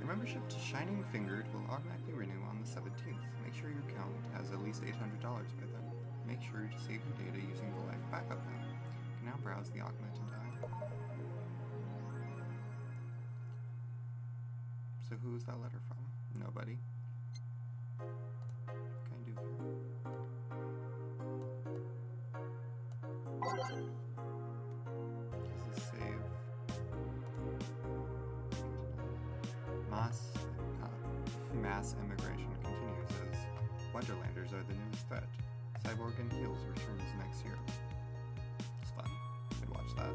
Your membership to Shining Fingered will automatically renew on the 17th. Make sure your account has at least $800 by then. Make sure to save your data using the Life Backup app. You can now browse the augmented dial. So who is that letter from? Nobody. What can I do here? Does this save? Mass immigration continues as Wonderlanders are the newest threat. Cyborg and Heels returns next year. It's fun. Could watch that.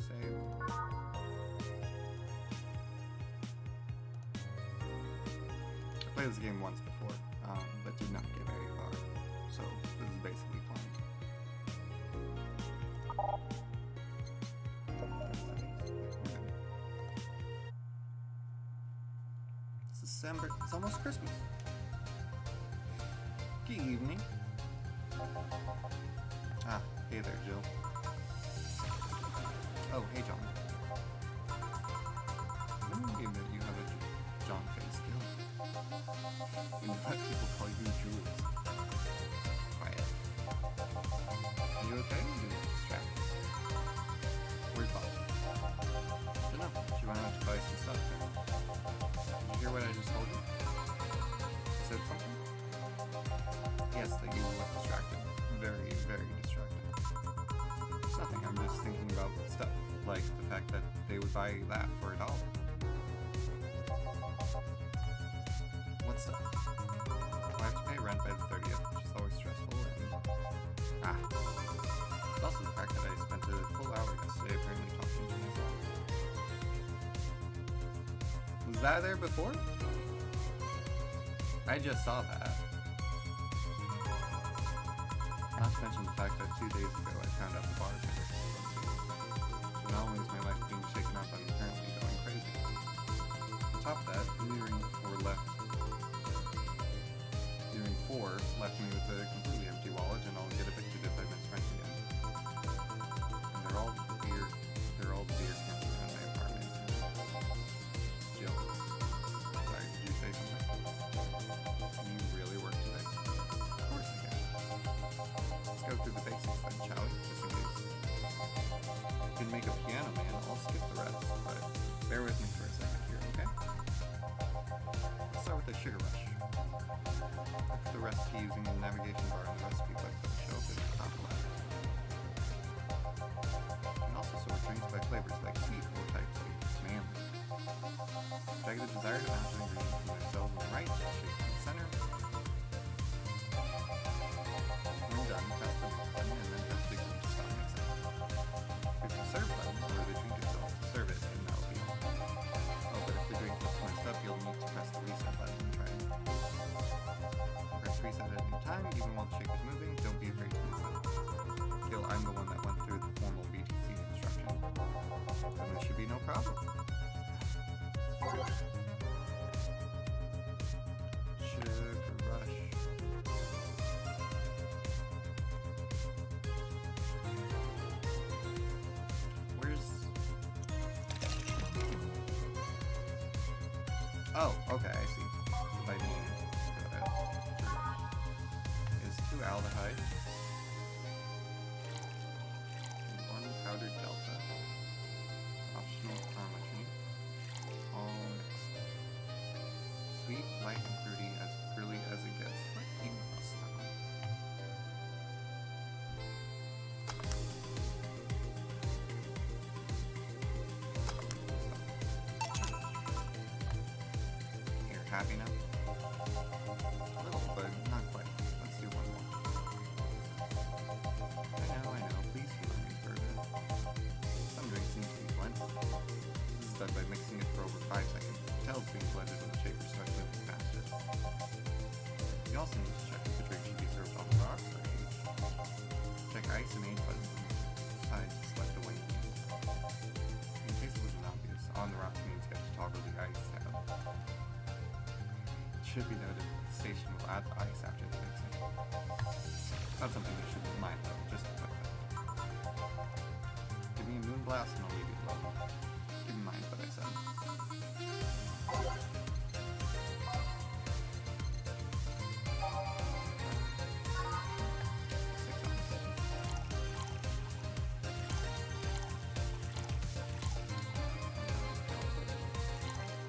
Save. I played this game once before, but did not get very far. So this is basically fun. It's December. It's almost Christmas. Good evening. Ah, hey there, Jill. Oh, hey, John. When you that you have a John face skill. You let people call you Jules. Quiet. Are you okay? You distracted. Where's Bob? I don't know. She went out to buy some stuff. Did you hear what I just told you? I said something? Yes, that you look distracted. Very, very distracted. It's nothing. I'm just thinking about stuff. Like the fact that they would buy that for $1. What stuff? I have to pay rent by the 30th, which is always stressful, and... It's also the fact that I spent a full hour yesterday apparently talking to myself. Was that there before? I just saw that. Not to mention the fact that 2 days ago I found out the bartender. So not only is my life being shaken up, I'm apparently going crazy. On top of that, Nearing 4 left me with a completely empty wallet, and I'll get evicted if I miss rent again. And they're all the beer cans around my apartment. Jill. Sorry, did you say something? You really work today? Of course I can. Let's go through the basics then, shall we? Just in case. You can make a piano man, I'll skip the rest, but bear with me for a second here, okay? Let's start with the sugar rush. Look at the recipe using the navigation bar on the recipe book that will show up at the top left. You can also sort drinks by flavors like sweet or type sweet. Manly. Drag the desired amount of ingredients from the cells on the right, shake in the center. When done, press the mix button and then press the glue to stop mixing. Hit the serve button or the drink itself to serve it, and that'll be all. Oh, but if the drink looks messed up, you'll need to press the reset button and try it. Press reset at any time, even while the shaker's moving. Don't be afraid to move it. Feel I'm the one that went through the formal BTC instruction. Then there should be no problem. Sugar rush. Where's... Oh, okay, I see. By me. Is 2 aldehyde. And 1 powdered delta. Optional harmony. All mixed. Sweet, light, and girly as it gets. Like you must know. You're happy now? A little, but not quite. Let's do one more. I know. Please humor me for a bit. Some drinks seem to be blended. This is done by mixing it for over 5 seconds. Tell it's being blended when the shaker starts moving faster. You also need to check if the drink should be served on the rocks or aged. Check ice and age buttons on the sides to select the weight. In case it wasn't obvious, on the rocks means you have to toggle the ice tab. It should be noted that the station will add the ice after the mixing. Not something you should mind though, just a quick note. glass and I'll leave you alone. Just keep in mind what I said.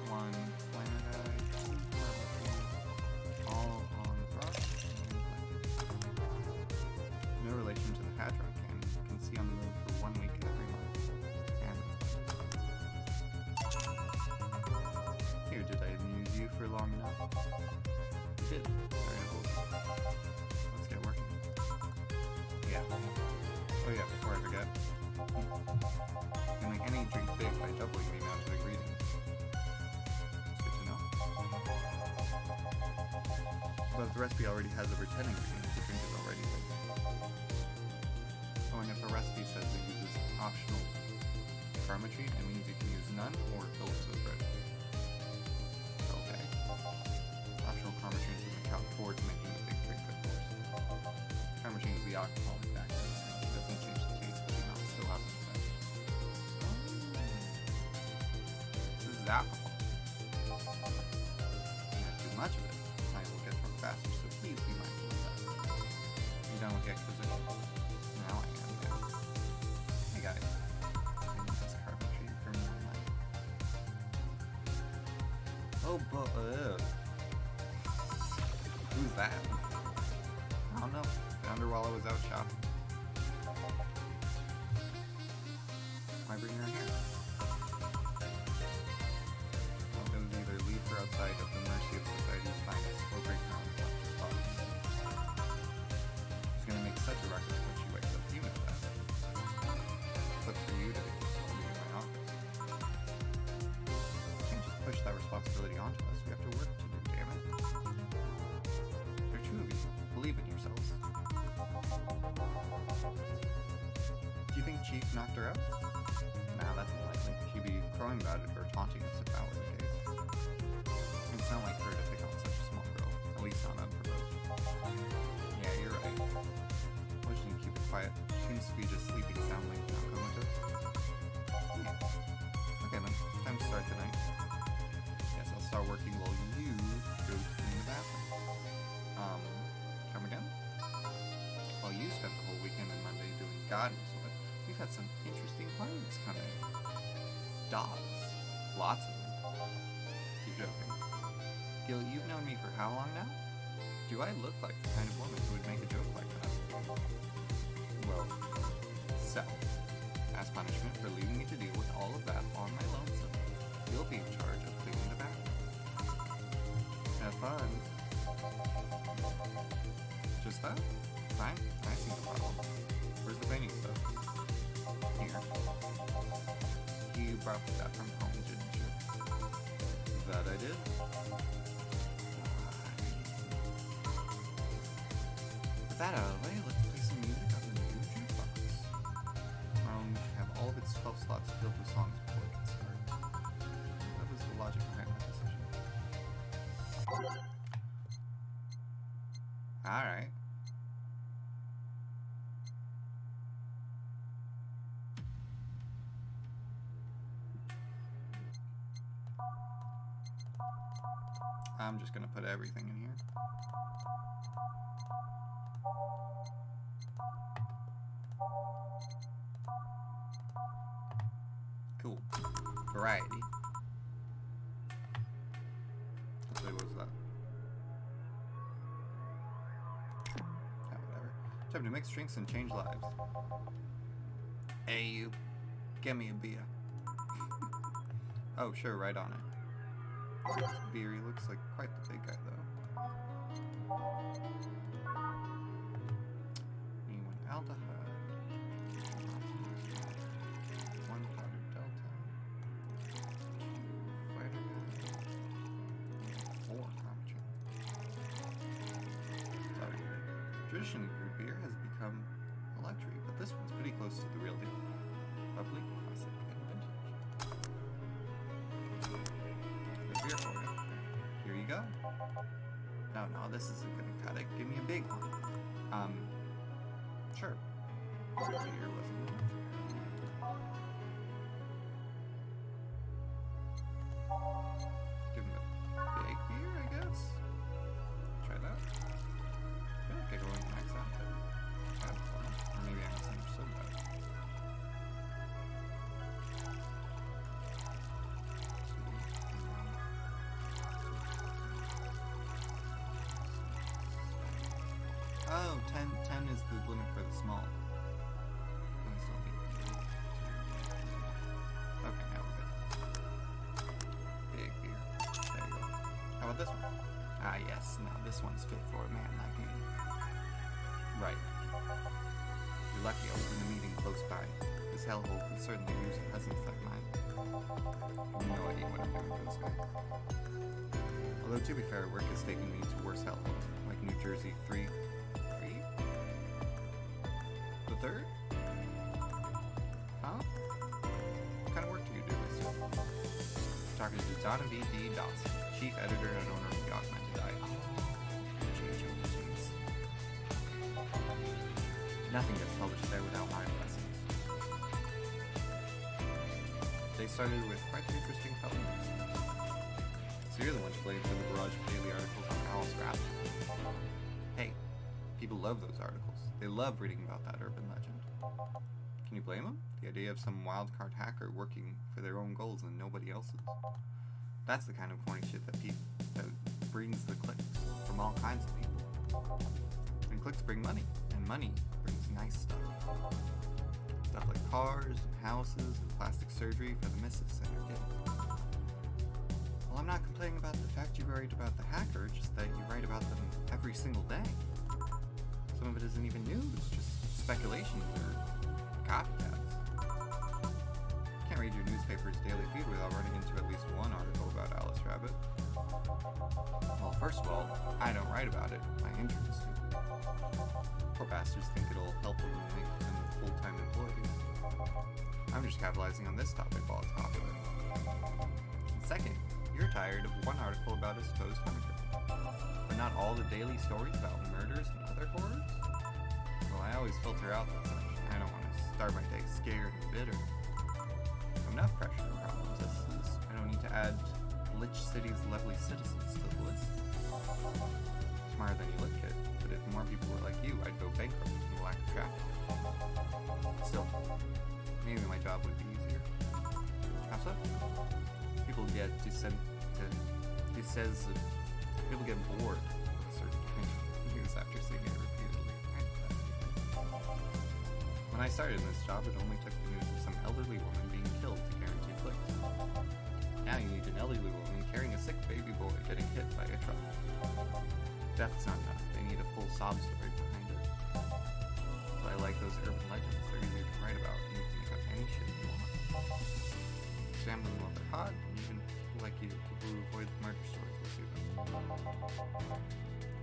1 planet all on the brush. No relation to the hadron cannon. You can see on the moon for 1 week every month. And here, did I amuse you for long enough? You did. Very old. Let's get working. Yeah. Oh yeah, before I forget. You can make any drink big by doubling the amount of ingredients. It's good to know. But if the recipe already has over 10 ingredients, the drink is already big. Oh, and if a recipe says it uses optional geometry, it means you can use none or Phillips of bread. Okay. Optional geometry doesn't count towards making a big drink, of course. Geometry is the alcoholic factor. It doesn't change the taste, but the amount still has an effect. This is alcohol. Not too much of it. I will get drunk faster, so please be mindful of that. Are you done with the exposition? Now I am, yeah. Hey guys. I need this carpentry for more life. Oh, but, who's that? I don't know. Found her while I was out shopping. Why bring her here? Well, it was either leave her outside at the mercy of society's finest or break her on the spot. She's gonna make such a ruckus when she wakes up, you know that. But for you to be in my office. You can't just push that responsibility onto us. We have to work to do, damn it. There are two of you. Believe in yourselves. Do you think Chief knocked her out? Nah, that's unlikely. She'd be crowing about it or taunting us if that were the case. It's not like her to pick on such a small girl, at least not unprovoked. Yeah, you're right. Why shouldn't you keep it quiet? She seems to be just sleeping soundly, not comatose. Yeah. Okay then, time to start the night. Guess I'll start working while you go clean the bathroom. Come again? Well, you spent the whole weekend and Monday doing God knows what. We've had some interesting clients come in. Dogs. Lots of them. Keep joking. Gil, you've known me for how long now? Do I look like the kind of woman who would make a joke like that? Well, so, as punishment for leaving me to deal with all of that on my lonesome, you'll be in charge of cleaning the bathroom. Have fun. Just that? Fine, I see no problem. Where's the painting stuff? Here. You brought that from home, didn't you? That I did. With that out of the way, let's play some music on the new jukebox. Our own should have all of its 12 slots filled with songs before it can start. That was the logic behind my decision. Alright. I'm just gonna put everything in here. Cool. Variety. What was that? Yeah, whatever. Time to mix drinks and change lives. Hey, you. Give me a beer. Oh, sure, right on it. This beer, he looks like quite the big guy, though. Aldehyde. 1 powdered delta. 2 vitamin. 4 collagen. Traditionally brewed beer has become a luxury, but this one's pretty close to the real deal. Bubbly, classic, and vintage. Good beer for you. Here you go. No, this isn't gonna cut it. Give me a big one. Sure. Beer wasn't enough. Give him a big beer, I guess. Try that. I feel like I go and max out there. Or maybe I misunderstood that. Oh, 10 is the limit for the small. Okay, now we're good. Big beer. There you go. How about this one? Ah, yes. Now this one's fit for a man like me. Right. You're lucky I was in a meeting close by. This hellhole could certainly use a presence like mine. I have no idea what I'm doing this way. Although, to be fair, work has taken me to worse hellholes, like New Jersey 3. The third? Huh? What kind of work do you do this year? Talking to Donna B. D. Dawson, chief editor and owner of the Augmented Eye. Jeez. Nothing gets published there without my blessings. They started with quite interesting felonies. So you're the one to blame for the barrage of daily articles on Alice Rabbit. Hey, people love those articles. They love reading about that urban legend. Can you blame them? The idea of some wildcard hacker working for their own goals and nobody else's. That's the kind of corny shit that brings the clicks from all kinds of people. And clicks bring money, and money brings nice stuff. Stuff like cars, and houses, and plastic surgery for the missus and her kids. Well, I'm not complaining about the fact you write about the hacker, just that you write about them every single day. Some of it isn't even news, just speculation or copycats. You can't read your newspaper's daily feed without running into at least one article about Alice Rabbit. Well, first of all, I don't write about it. My interns do. Poor bastards think it'll help them make them full-time employees. I'm just capitalizing on this topic while it's popular. And second, you're tired of one article about a supposed hacker. But not all the daily stories about murders and other horrors? Well, I always filter out that such. I don't want to start my day scared and bitter. Enough pressure and problems as is. I don't need to add Lich City's lovely citizens to the list. Smarter than you look, kid. But if more people were like you, I'd go bankrupt from the lack of traffic. Still, maybe my job would be easier. How so? People get people get bored with certain news after seeing it repeatedly. When I started in this job, it only took the news of some elderly woman being killed to guarantee clicks. Now you need an elderly woman carrying a sick baby boy getting hit by a truck. Death's not enough. They need a full sob story behind it. So I like those urban legends. They're easy to write about, and you can make up any shit you want. Family love their hot, and even people like you, people who avoid murder stories will see them.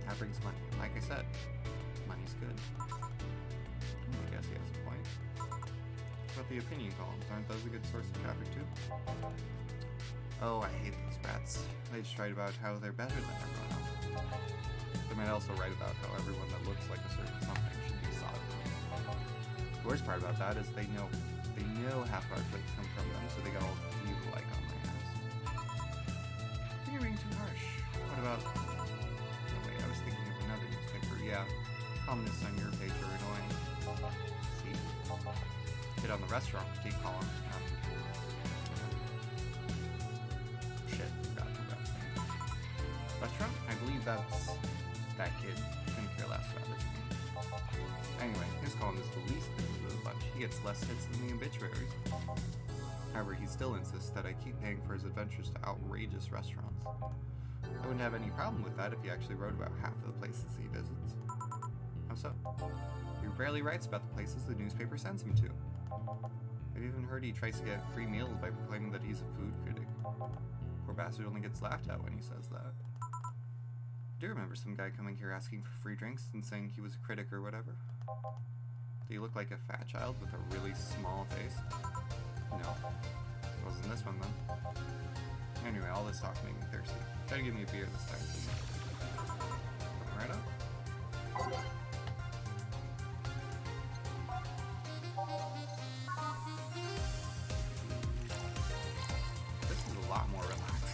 That brings money. Like I said, money's good. I guess he has a point. But the opinion columns, aren't those a good source of traffic too? Oh, I hate those brats. They just write about how they're better than everyone else. They might also write about how everyone that looks like a certain something should be sought. The worst part about that is they know half of our clicks come from them, so they got all evil-like on my ass. I think you're being too harsh. What about... Oh wait, I was thinking of another newspaper. Yeah, columnists on your page are annoying. See? Hit on the restaurant critique column. Shit, forgot about that. Restaurant? I believe that's that kid. Couldn't care less about it. Anyway, his column is the least visible of the bunch. He gets less hits than the obituaries. However, he still insists that I keep paying for his adventures to outrageous restaurants. I wouldn't have any problem with that if he actually wrote about half of the places he visits. How so? He rarely writes about the places the newspaper sends him to. I've even heard he tries to get free meals by proclaiming that he's a food critic. Poor bastard only gets laughed at when he says that. I do remember some guy coming here asking for free drinks and saying he was a critic or whatever. Do you look like a fat child with a really small face? No. It wasn't this one then. Anyway, all this talk made me thirsty. Try to give me a beer this time, please. Coming right up. This is a lot more relaxing.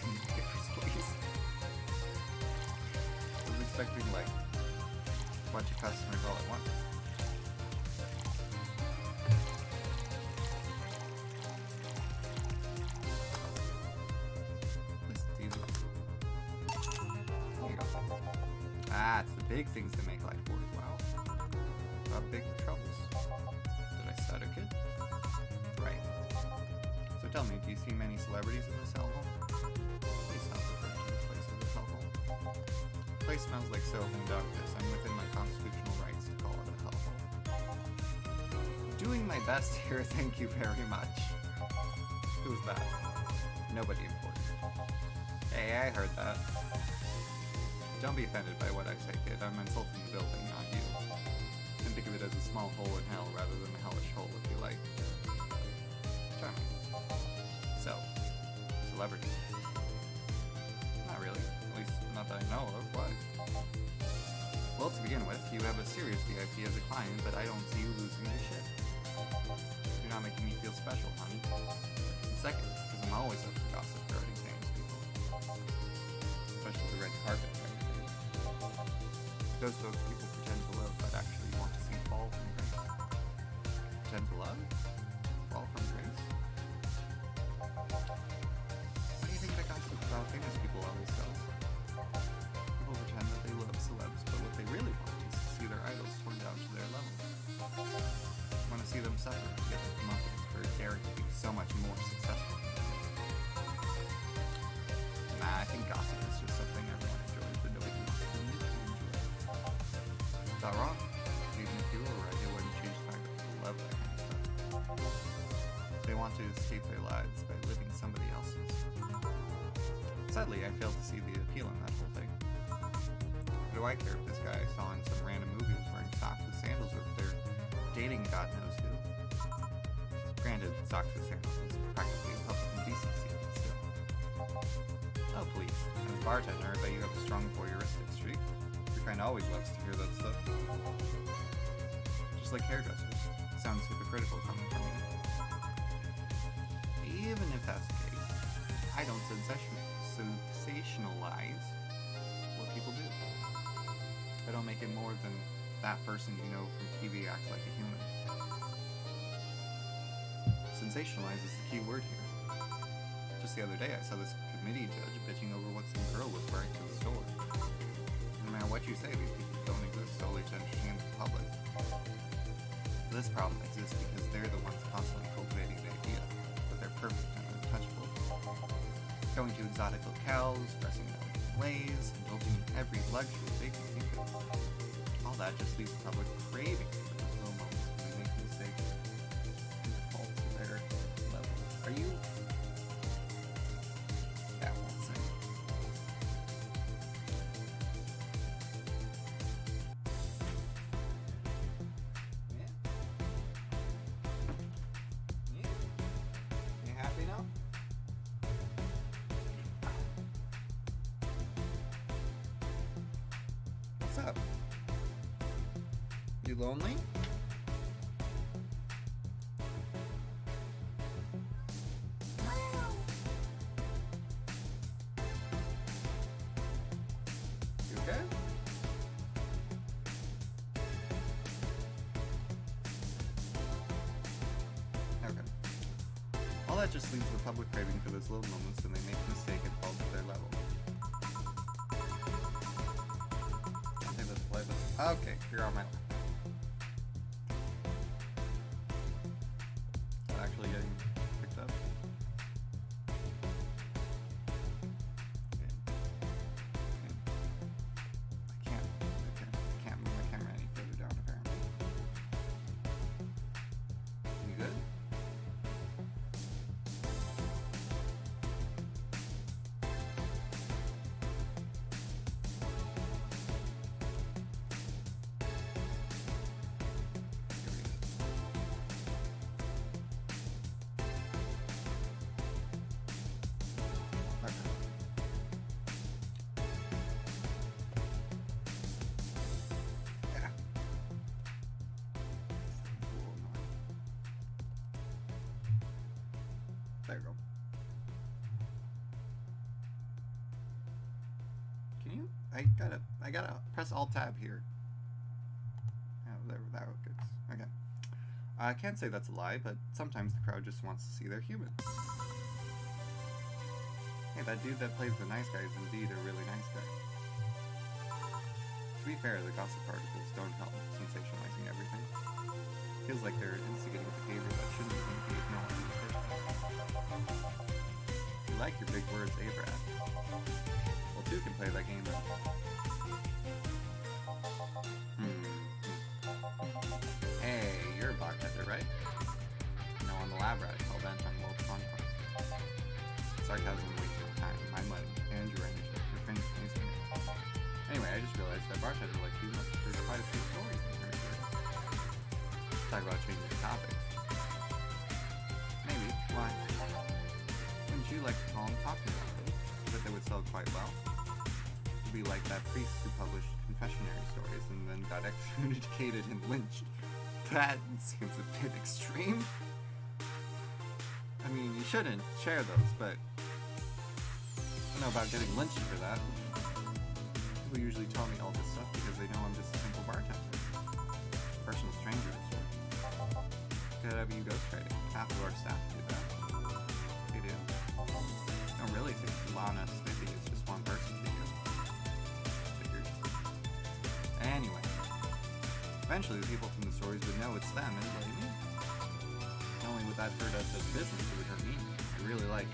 customers all at once. This is easy. There you go. Ah, it's the big things that make life worthwhile. About big troubles. Did I stutter, kid? Right. So tell me, do you see many celebrities in this hellhole? Please stop referring to this place as a hellhole. The place smells like soap and dog piss. I'm within my constitutional rights to call it a hellhole. Doing my best here, thank you very much. Who's that? Nobody important. Hey, I heard that. Don't be offended by what I say, kid. I'm insulting the building, not you. And think of it as a small hole in hell rather than a hellish hole, if you like. Charming. So, celebrity. Not really. At least, not that I know of. Why? Well, to begin with, you have a serious VIP as a client, but I don't see you losing your shit. You're not making me feel special, honey. And second, because I'm always up for gossip regarding famous people. Especially the red carpet kind of thing. Those folks people pretend to love, but actually want to see fall from grace. Pretend to love? Fall from grace? What do you think that gossip about famous people always does? People pretend that they love celebs, but what they really want is to see their idols torn down to their level. Want to see them suffer to get their comeuppance for daring to be so much more successful. Nah, I think gossip is just something everyone enjoys, but nobody wants to admit to enjoy. Not wrong. Even if you were right, it wouldn't change the fact that people love that kind of stuff. They want to escape their lives by living somebody else's. Sadly, I fail to see the appeal in that whole thing. What do I care if this guy I saw in some random movie was wearing socks with sandals or if they're dating God knows who? Granted, socks with sandals is practically a public indecency, but still. Oh, please. As a bartender, I bet you have a strong voyeuristic streak. Your kind always loves to hear that stuff. Just like hairdressers. It sounds hypocritical coming from you. Even if that's the case, I don't sensationalize what people do. I don't make it more than that person you know from TV acts like a human. Sensationalize is the key word here. Just the other day I saw this committee judge bitching over what some girl was wearing to the store. No matter what you say, these people don't exist solely to entertain the public. This problem exists because they're the ones constantly cultivating the idea that they're perfect and untouchable. Going to exotic locales, dressing in elegant ways, indulging in every luxury they can think of. All that just leaves the public craving for those little moments when they make mistakes and fall to their level. Are you... That won't sing. Yeah? Yeah? You happy now? What's up? You lonely? You okay? Okay. All that just leaves the public craving for those little moments when they make a mistake and fall to their level. I think let's play this. Okay, you're on my lap. Actually getting picked up. Okay. I can't move my camera any further down apparently. You good? There you go. Can you? I gotta press Alt Tab here. I can't say that's a lie, but sometimes the crowd just wants to see they're human. Hey, that dude that plays the nice guy is indeed a really nice guy. To be fair, the gossip articles don't help sensationalizing everything. Feels like they're instigating behavior that shouldn't even be ignored in the first place. You like your big words, Abrad. Well, two can play that game then. Hey, you're a bartender, right? No, I'm a lab rat, hell-bent on world conquest. Sarcasm wastes your time, my money, and your energy. Your friends pleasing me. Anyway, I just realized that bartender like you must have heard quite a few stories in her career. Talk about changing topics. Maybe. Why? Wouldn't you like to call and talk to me about those? I bet they would sell quite well. It'd be like that priest who published confessionary stories and then got excommunicated and lynched. That seems a bit extreme. I mean, you shouldn't share those, but I don't know about getting lynched for that. People usually tell me all this stuff because they know I'm just a simple bartender. Personal stranger of sorts. Could have you ghostwriting. Half of our staff do that. They do. No, really, Lana Smithy is just one person to you. Figures. Anyway. Eventually, the people from the stories would know it's them and blame me. Not only would that hurt us as a business, it would hurt me. I really like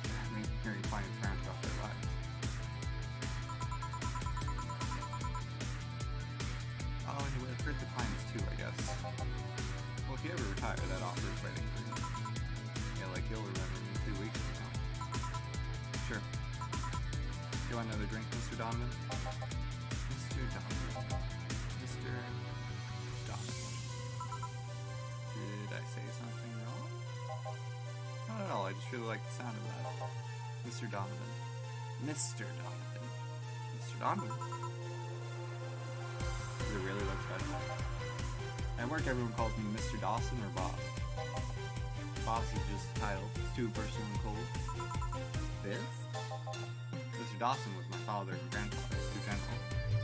hearing clients rant about their lives. Oh, and it would hurt the clients too, I guess. Well, if you ever retire, that offer is waiting for you. Yeah, like you'll remember me in 2 weeks from now. Sure. Do you want another drink, Mr. Donovan? Mr. Donovan. Mr. Donovan. Did I say something wrong? Not at all, I just really like the sound of that. Mr. Donovan. Mr. Donovan. Mr. Donovan. Does it really look special? At work, everyone calls me Mr. Dawson or Boss. Boss is just a title. It's too personal and cold. This? Mr. Dawson was my father and grandfather. It's too general.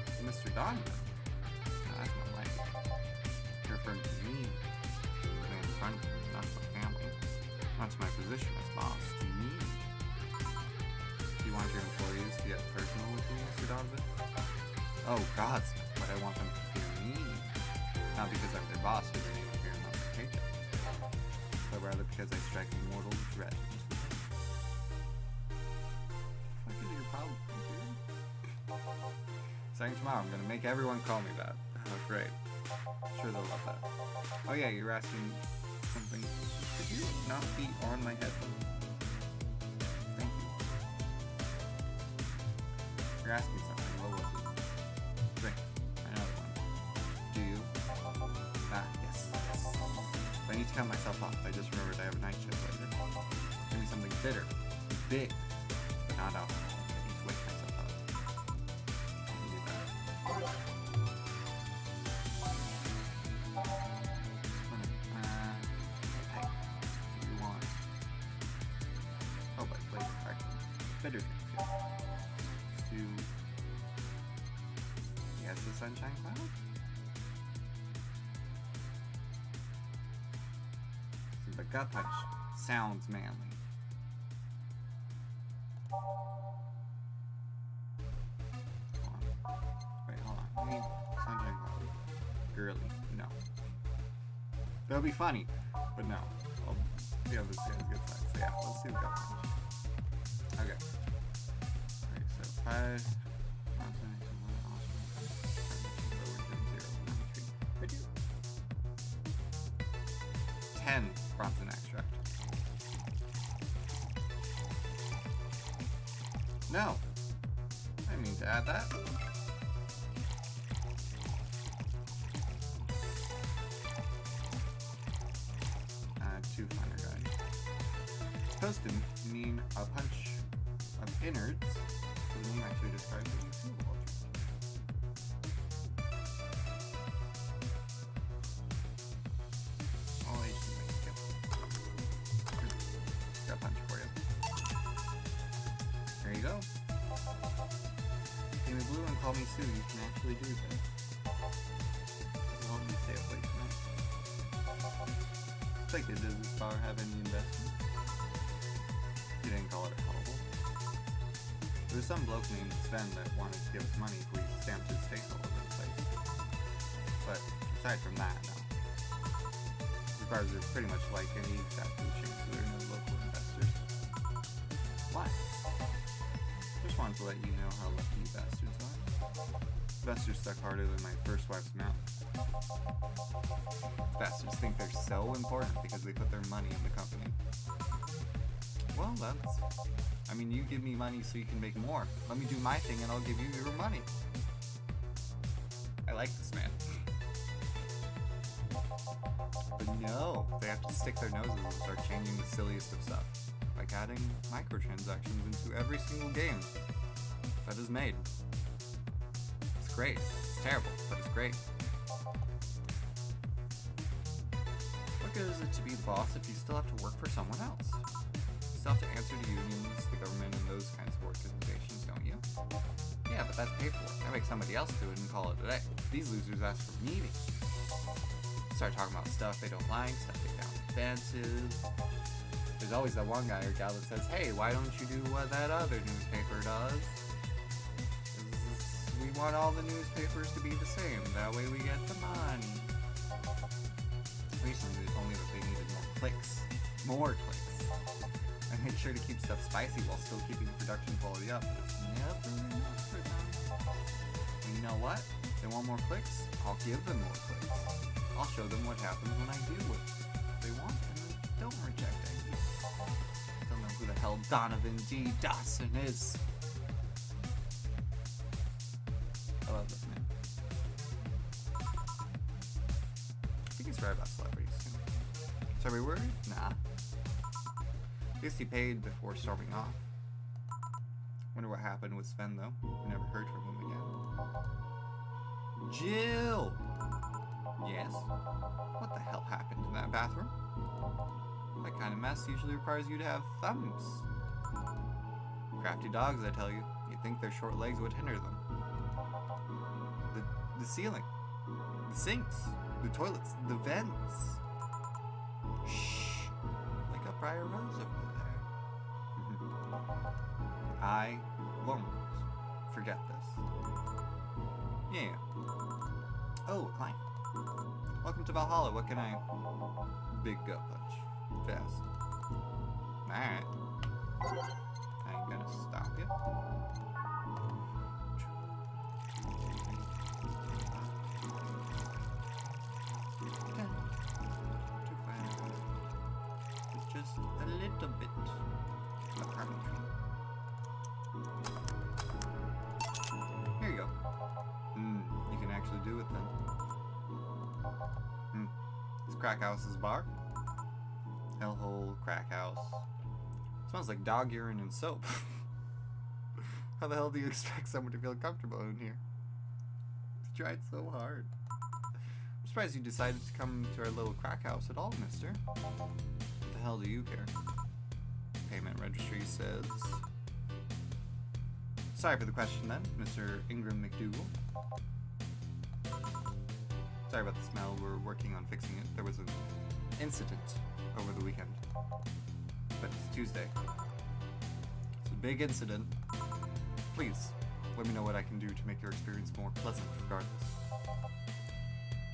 But Mr. Donovan? No, that's not like it. You're referring to me. The man in front of me, not to my family. Not to my position as boss. To me. Do you want your employees to get personal with me, Mr. Donovan? Oh, God, but I want them to fear me. Not because I'm their boss or they don't fear enough for paycheck. But rather because I strike a mortal dread. What is your problem, dude? Starting tomorrow, I'm gonna make everyone call me that. Oh, great. Sure they'll love that. Oh yeah, you're asking something. Could you not be on my headphones? Thank you. You're asking something. What was it? Drink. Another one. Do you? Ah, yes. But I need to cut myself off. I just remembered I have a night shift later. Give me something bitter. Big. But not alcohol. I need to wake myself up. I can do that. Hey. What do you want? Oh, but flavor correction. Bitter drinks, yeah. Let's do... Yes, the Sunshine Cloud? The gut punch sounds manly. Hold on. Wait, hold on. We need Sunshine Cloud. Girly. No. That would be funny, but no. I'll see how this guy's good side. So yeah, let's do the gut punch. Okay. Alright, so 5... Could you? 10 Bronson extract. No. I didn't mean to add that. Add 2 finer guys. Supposed to mean a punch of innards. The name actually describes what you feel while drinking. Got a punch for you. There you go. Give me blue and call me Sue. You can actually do that. It'll help me stay up late tonight. It's like, does this bar have any investment? He didn't call it a hobble. There was some bloke named Sven that wanted to give us money if we stamped his face all over the place. But aside from that, no. These bars are pretty much like any fast food chain, so there are no local investors. Why? Just wanted to let you know how lucky you bastards are. Investors stuck harder than my first wife's mouth. Bastards think they're so important because they put their money in the company. Well, I mean, you give me money so you can make more. Let me do my thing and I'll give you your money. I like this man. But no, they have to stick their noses and start changing the silliest of stuff. Like adding microtransactions into every single game that is made. It's great. It's terrible, but it's great. What good is it to be the boss if you still have to work for someone else? You still have to answer to unions, the government, and those kinds of organizations, don't you? Yeah, but that's paperwork. I make somebody else do it and call it a day. These losers ask for meetings. Start talking about stuff they don't like, stuff they found offensive. There's always that one guy or gal that says, hey, why don't you do what that other newspaper does? We want all the newspapers to be the same. That way we get the money. Recently, they told me that they needed more clicks. More clicks. I make sure to keep stuff spicy while still keeping the production quality up. But it's never enough for them. And you know what? They want more clicks? I'll give them more clicks. I'll show them what happens when I do what they want and then don't reject ideas. I don't know who the hell Donovan D. Dawson is. I love this man. I think he's right about celebrities too. So are we worried? Nah. At least he paid before storming off. Wonder what happened with Sven though. We never heard from him again. Jill! Yes? What the hell happened in that bathroom? That kind of mess usually requires you to have thumbs. Crafty dogs, I tell you. You'd think their short legs would hinder them. The ceiling. The sinks. The toilets. The vents. Shh. Like a Briar Rose over there. I won't forget this. Yeah. Oh, a client. Welcome to Valhalla. What can I... Big gut punch. Fast. Alright. I ain't gonna stop you. Just a little bit of carpentry. Here you go. You can actually do it then. It's Crack House's bar. Hellhole, Crack House. Smells like dog urine and soap. How the hell do you expect someone to feel comfortable in here? You tried so hard. I'm surprised you decided to come to our little crack house at all, mister. What the hell do you care? Payment registry says... Sorry for the question then, Mr. Ingram McDougal. Sorry about the smell, we're working on fixing it. There was an incident over the weekend. But it's Tuesday. It's a big incident. Please, let me know what I can do to make your experience more pleasant regardless.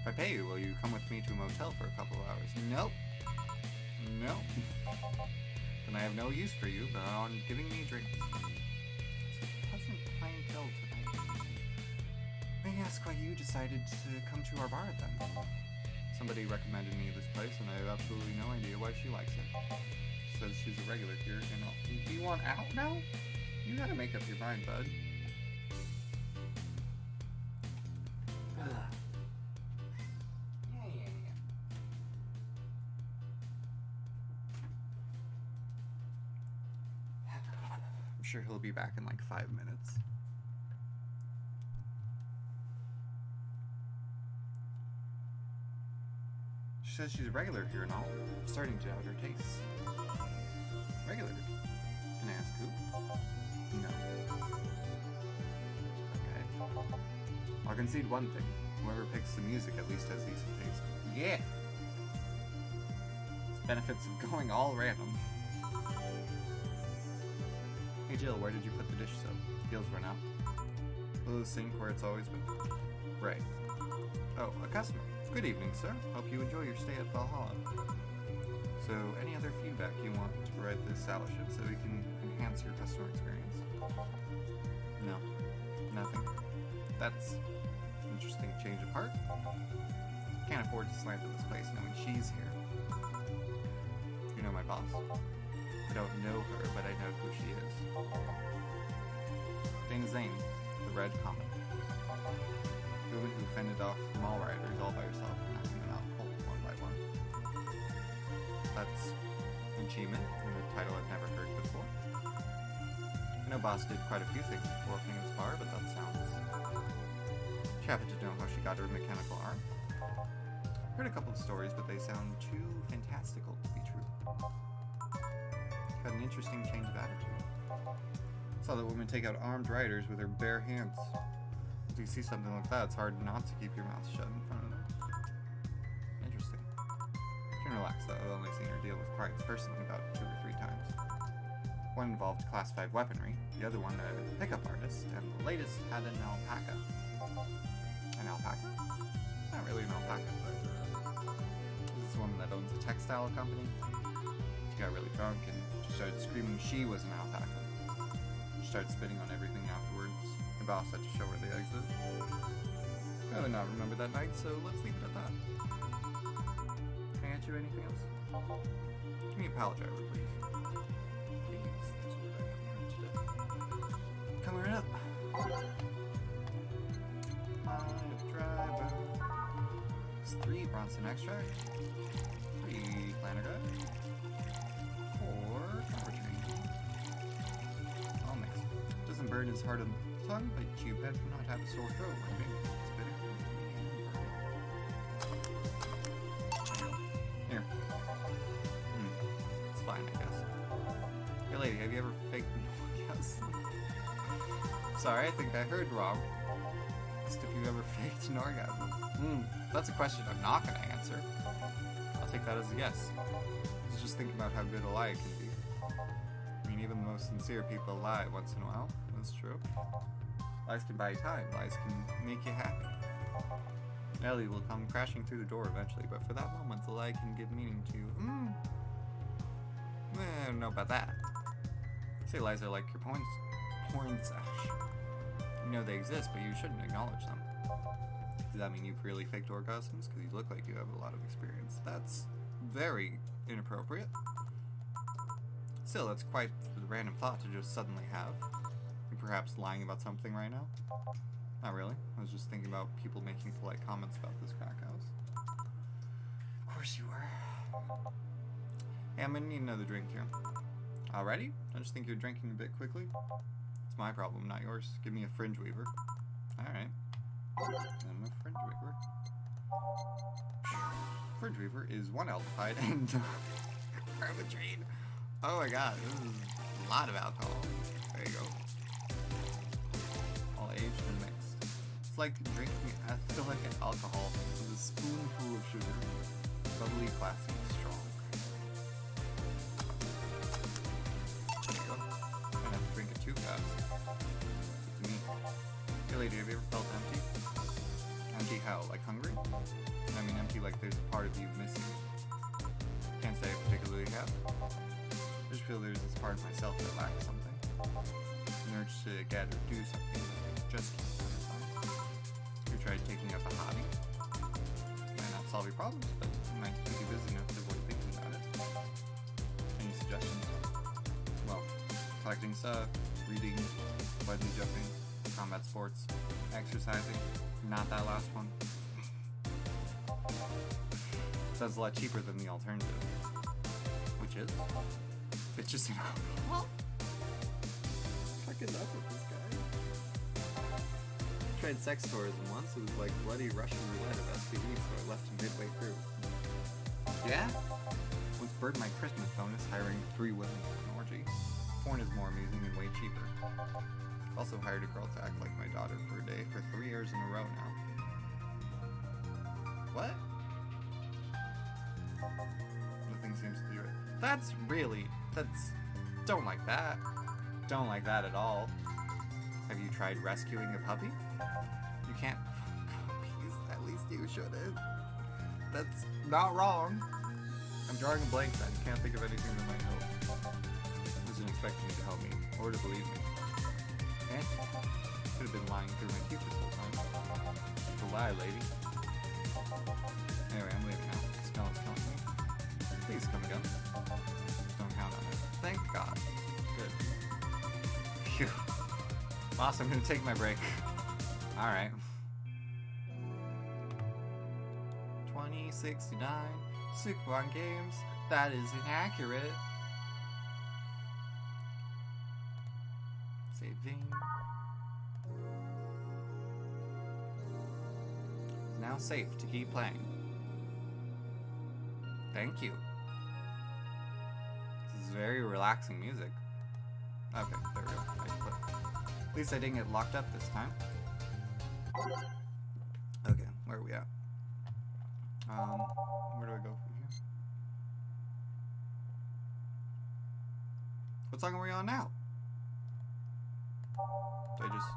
If I pay you, will you come with me to a motel for a couple of hours? Nope. No. Then I have no use for you beyond giving me drinks. Such pleasant clientele tonight. May I ask why you decided to come to our bar then? Somebody recommended me this place and I have absolutely no idea why she likes it. She says she's a regular here and all. Do you want out now? You gotta make up your mind, bud. I'm sure he'll be back in like 5 minutes. She says she's a regular here and all. I'm starting to doubt her tastes. Regular? Can I ask who? No. Okay. I'll concede one thing. Whoever picks the music at least has decent taste. Yeah! Benefits of going all random. Hey Jill, where did you put the dish soap? Deals run out. Below the sink where it's always been. Right. Oh, a customer. Good evening, sir. Hope you enjoy your stay at Valhalla. So, any other feedback you want to provide the establishment so we can enhance your customer experience? No. Nothing. That's an interesting change of heart. Can't afford to slander this place knowing she's here. You know my boss? I don't know her, but I know who she is. Dana Zane, the Red Comet. The woman who fended off mall riders all by herself and knocking them out cold one by one. That's an achievement and a title I've never heard before. I know Boss did quite a few things before opening this bar, but that sounds... She happened to know how she got her mechanical arm. Heard a couple of stories, but they sound too fantastical to be true. Had an interesting change of attitude. Saw that woman take out armed riders with her bare hands. If you see something like that, it's hard not to keep your mouth shut in front of them. Interesting. You can relax though, I've only seen her deal with clients personally about 2 or 3 times. One involved Class 5 weaponry, the other one a pickup artist, and the latest had an alpaca. An alpaca? Not really an alpaca, but this is a woman that owns a textile company. She got really drunk and she started screaming she was an alpaca. She started spitting on everything afterwards. The boss had to show her the exit. I would not remember that night, so let's leave it at that. Can I get you anything else? Give me a pallet driver, please. Please, that's what I want today. Come right up. Pallet driver. It's 3 Bronson extract. 3 planner guide. 4 power train. All mixed. Doesn't burn as hard on the tongue, but you better not have a sore throat or maybe it's bitter. Here. It's fine, I guess. Hey lady, have you ever faked an orgasm? Sorry, I think I heard wrong. Asked if you ever faked an orgasm. That's a question I'm not gonna answer. I'll take that as a yes. Just think about how good a lie can be. I mean, even the most sincere people lie once in a while. That's true. Lies can buy you time. Lies can make you happy. Ellie will come crashing through the door eventually, but for that moment, the lie can give meaning to, I don't know about that. Say lies are like your porn stash. You know they exist, but you shouldn't acknowledge them. Does that mean you've really faked orgasms? Because you look like you have a lot of experience. That's very inappropriate. Still, that's quite a random thought to just suddenly have. You're perhaps lying about something right now? Not really. I was just thinking about people making polite comments about this crack house. Of course you were. Hey, I'm gonna need another drink here. Already? I just think you're drinking a bit quickly. It's my problem, not yours. Give me a fringe weaver. Alright. I'm a fringe weaver. Fringe weaver is 1 aldehyde and carbotrine. Oh my god, this is a lot of alcohol. There you go. All aged and mixed. It's like drinking ethylic alcohol with a spoonful of sugar. Bubbly, classy, strong. There you go. I don't have to drink it too fast. Good to me. Hey lady, have you ever felt empty? Empty how? Like hungry? I mean empty like there's a part of you missing. Can't say I particularly have. I just feel there's this part of myself that lacks something. An urge to get or do something that just can't satisfy. You tried taking up a hobby? It might not solve your problems, but it might keep you busy enough to avoid thinking about it. Any suggestions? Well, collecting stuff, reading, bungee jumping, combat sports, exercising. Not that last one. That's a lot cheaper than the alternative. Which is? Bitches and alcohol? Fucking up with this guy. I tried sex tourism once, it was like bloody Russian roulette of STD, so I left him midway through. Yeah? Once burned my Christmas bonus hiring 3 women for an orgy. Porn is more amusing and way cheaper. Also hired a girl to act like my daughter for a day for 3 years in a row now. What? Nothing seems That's really... That's... Don't like that. Don't like that at all. Have you tried rescuing a puppy? You can't... Puppies. At least you shouldn't. That's not wrong. I'm drawing a blank then. Can't think of anything that might help. Wasn't expecting you to help me, or to believe me. Eh? Could have been lying through my teeth this whole time. It's a lie, lady. Anyway, I'm leaving now. The smell is killing me. Please come again. Don't count on it. Thank God. Good. Phew. Awesome, I'm gonna take my break. Alright. 2069 Superbond Games. That is inaccurate. Saving. It's now safe to keep playing. Thank you. This is very relaxing music. Okay, there we go. I can click. At least I didn't get locked up this time. Okay, where are we at? Where do I go from here? What song are we on now? Did I just...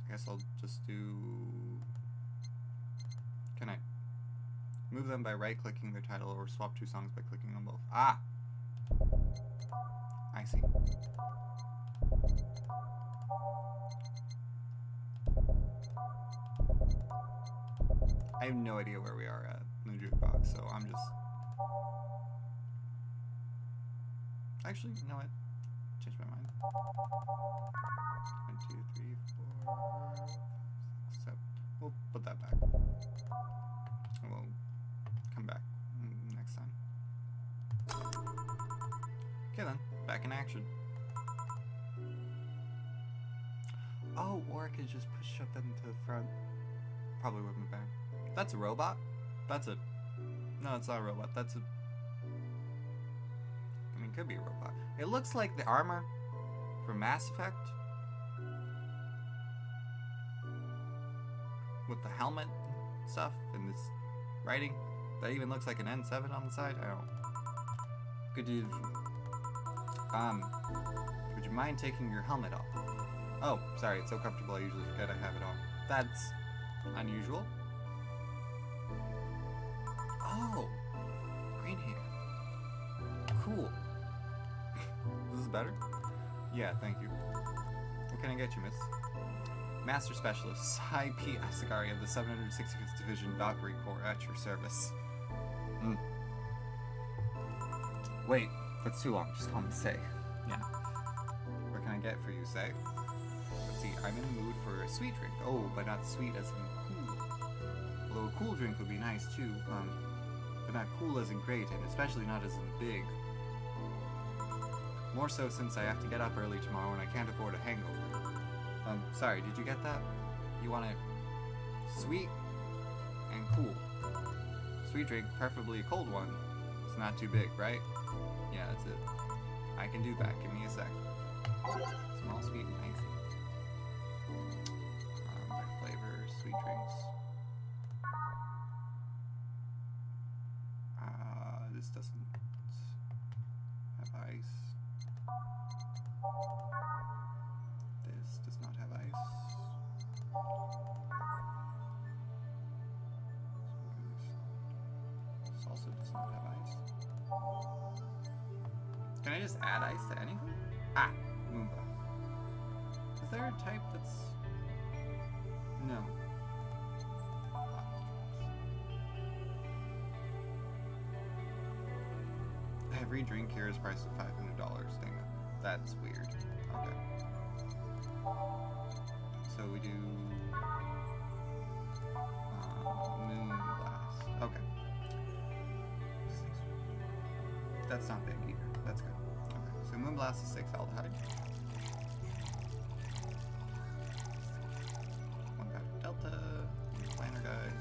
I guess I'll just do... Can I move them by right-clicking their title or swap two songs by clicking on both? Ah! I see. I have no idea where we are at in the jukebox, so I'm just... Actually, you know what? Change my mind. 1, 2, 3, 4, 5, 6, 7. We'll put that back. And we'll come back next time. Okay then, back in action. Oh, or I could just shove them to the front. Probably wouldn't have been. That's a robot? That's a... No, it's not a robot. That's a... I mean, it could be a robot. It looks like the armor from Mass Effect. With the helmet stuff and this writing. That even looks like an N7 on the side. I don't... Could you... Would you mind taking your helmet off? Oh, sorry, it's so comfortable I usually forget I have it on. That's unusual. Oh! Green hair. Cool. This is better? Yeah, thank you. What can I get you, miss? Master Specialist, Sai P. Asagari of the 765th Division Valkyrie Corps at your service. Wait, that's too long. Just call me Say. Yeah. What can I get for you, Say? Let's see, I'm in the mood for a sweet drink. Oh, but not sweet as in cool. Although a cool drink would be nice too, but not cool as in great, and especially not as in big. More so since I have to get up early tomorrow and I can't afford a hangover. Sorry, did you get that? You want it sweet and cool. Sweet drink, preferably a cold one. It's not too big, right? Yeah, that's it. I can do that. Give me a sec. Small, sweet, and icy. Their flavors, sweet drinks. This doesn't have ice. This does not have ice. This also does not have ice. Can I just add ice to anything? Ah, Moomba. Is there a type that's... No. Every drink here is priced at $500. Dang it. That's weird. Okay. So we do... Moon Blast. Okay. That's not big either. That's good. Okay, so Moonblast is 6 aldehyde. 1 powder delta, 1 planner guide.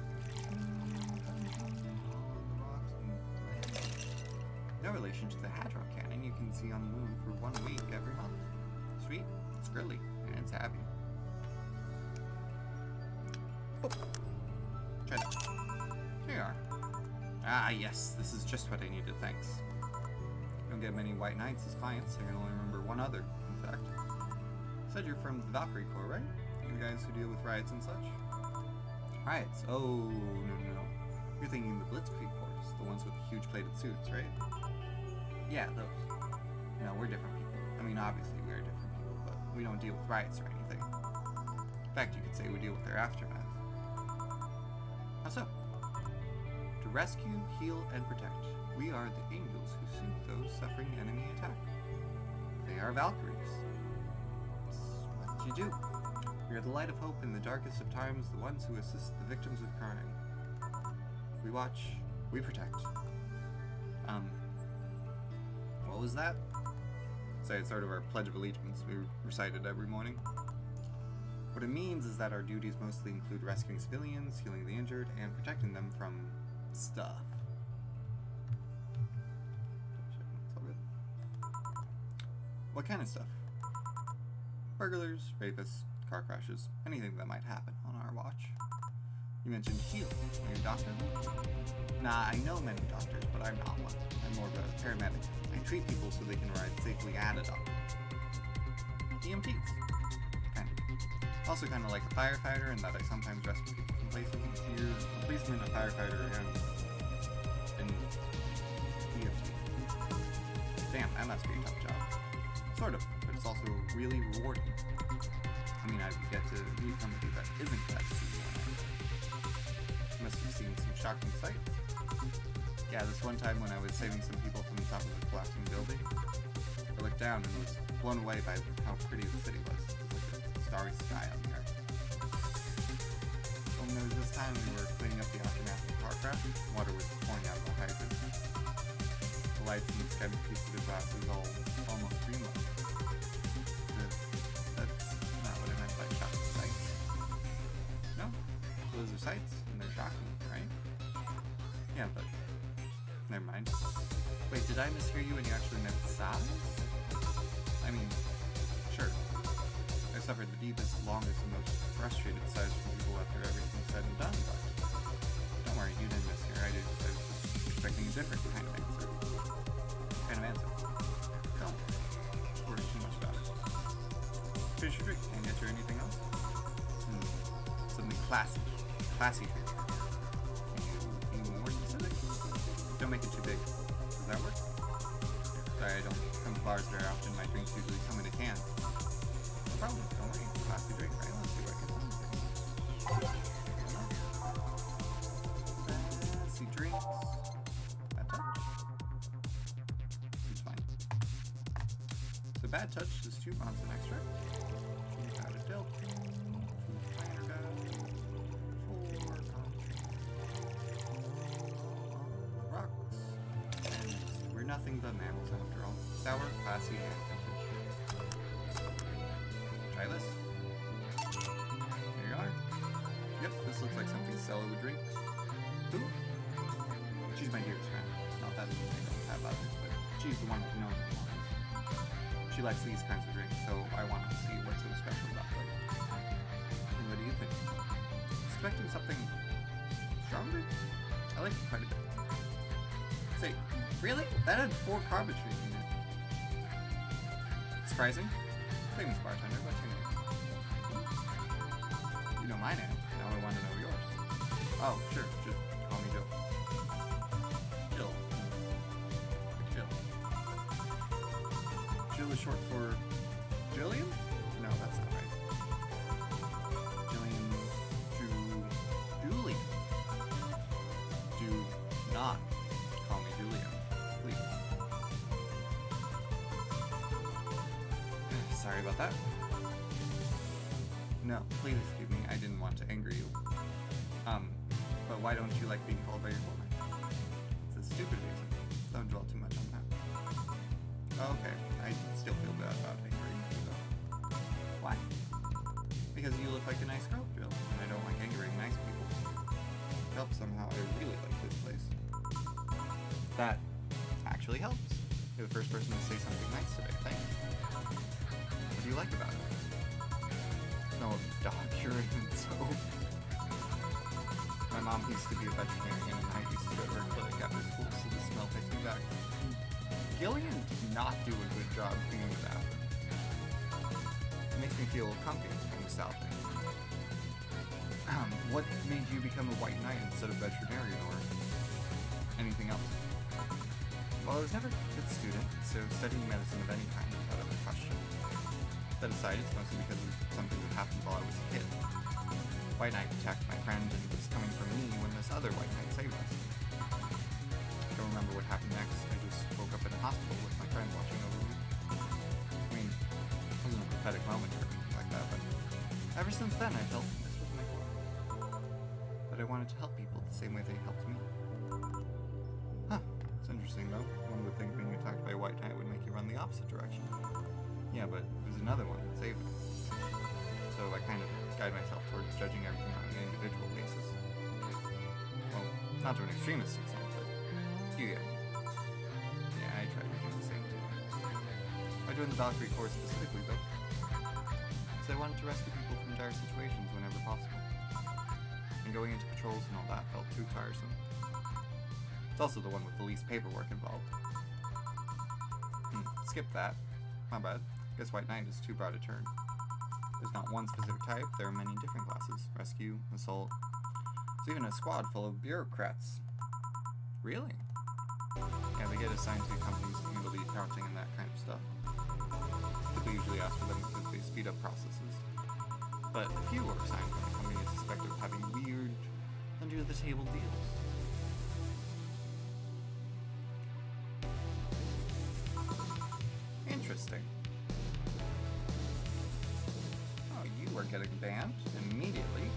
No relation to the Hadron Cannon you can see on the moon for 1 week every month. Sweet, it's grilly, and it's happy. Oh. Ah, yes, this is just what I needed, thanks. You don't get many White Knights as clients. I can only remember one other, in fact. You said you're from the Valkyrie Corps, right? You're the guys who deal with riots and such? Riots? Oh, no. You're thinking the Blitzkrieg Corps, the ones with the huge plated suits, right? Yeah, those. No, we're different people. I mean, obviously we're different people, but we don't deal with riots or anything. In fact, you could say we deal with their aftermath. How so? To rescue, heal, and protect, we are the angels who soothe those suffering enemy attack. They are Valkyries. It's what you do. We are the light of hope in the darkest of times, the ones who assist the victims of crime. We watch, we protect. What was that? Say it's sort of our Pledge of Allegiance we recite it every morning. What it means is that our duties mostly include rescuing civilians, healing the injured, and protecting them from stuff. It's all good. What kind of stuff? Burglars, rapists, car crashes, anything that might happen on our watch. You mentioned heal. Are you a doctor? Nah, I know many doctors, but I'm not one. I'm more of a paramedic. I treat people so they can ride safely at a doctor. EMTs. Kind of. Also kind of like a firefighter in that I sometimes rescue people from places. You're a policeman, a firefighter, and an EMT. Damn, that must be a tough job. Sort of, but it's also really rewarding. I mean, I get to meet somebody that isn't that easy. You must have seen some shocking sights. Yeah, this one time when I was saving some people from the top of a collapsing building, I looked down and was blown away by how pretty the city was. It was like a starry sky on the earth. When there was this time we were cleaning up the aftermath of the car crash, water was pouring out of the hydrant. The lights in the sky piece of the glass was all almost dreamlike. That's not what I meant by shocking sights. No, those are sights, and they're shocking, right? Yeah, but never mind. Wait, did I mishear you and you actually meant size? I mean, sure. I suffered the deepest, longest, and most frustrated sighs from people after everything's said and done, but don't worry, you didn't mishear. I was just expecting a different kind of answer. Don't worry too much about it. Finish your drink. Can I get you anything else? Something classy. Classy drink. Can you be more specific? Don't make it too big. Does that work? Sorry, I don't come to bars very often. My drinks usually come in a can. No problem. Don't worry. Classy drink, right? Let's see what I can find. Classy drinks. Bad touch. Seems fine. So bad touch is 2 months an extract. Out of Delta. Nothing but mammals after all. Sour, classy, and vintage. Try this. There you are. Yep, this looks like something Stella would drink. Who? She's my dearest friend. Not that I don't have others, but she's the one who's known the longest. She likes these kinds of drinks, so I wanted to see what's so special about them. And what do you think? Expecting something stronger? I like it quite a bit. Say, really? That had 4 carbonates in it. Surprising. Famous bartender, what's your name? You know my name. Now I want to know yours. Oh, sure. Just call me Jill. Jill. Jill. Jill is short for Jillian? No, that's not right. Jillian. Julie. Do not call me Julia, please. Sorry about that. No, please excuse me. I didn't want to anger you. But why don't you like being called by your full name? It's a stupid reason. Don't dwell too much on that. Okay, I still feel bad about angering you though. Why? Because you look like a nice girl, Jill, and I don't like angering nice people. It helps somehow. I really like this place. That actually helps. You're the first person to say something nice today. Thanks. What do you like about it? Smell of dog urine and soap. My mom mom used to be a veterinarian, and I used to go to her clinic after school, so the smell takes me back. Gillian did not do a good job cleaning the bathroom. It makes me feel comfy and nostalgic. What made you become a white knight instead of veterinarian or anything else? Well, I was never a good student, so studying medicine of any kind was out of the question. That aside, it's mostly because of something that happened while I was a kid. White Knight attacked my friend and was coming for me when this other White Knight saved us. I don't remember what happened next. I just woke up in a hospital with my friend watching over me. I mean, it wasn't a prophetic moment or anything like that, but ever since then I felt this was my calling. But I wanted to help people the same way they helped me. Huh, it's interesting though. One would think being attacked by a White Knight would make you run the opposite direction. Yeah, but there's another one that saved me. So I kind of guide myself towards judging everything on an individual basis. Well, not to an extremist extent, but you get me. Yeah, I try to do the same too. I joined the Valkyrie Corps specifically, though, because I wanted to rescue people from dire situations whenever possible. And going into patrols and all that felt too tiresome. It's also the one with the least paperwork involved. Skip that. My bad. Guess White Knight is too broad a term. There's not one specific type, there are many different classes. Rescue, assault. There's even a squad full of bureaucrats. Really? Yeah, they get assigned to companies to handle the accounting and that kind of stuff. People usually ask for them because they speed up processes. But a few are assigned when the company is suspected of having weird, under-the-table deals. Interesting. Oh, you are getting banned immediately.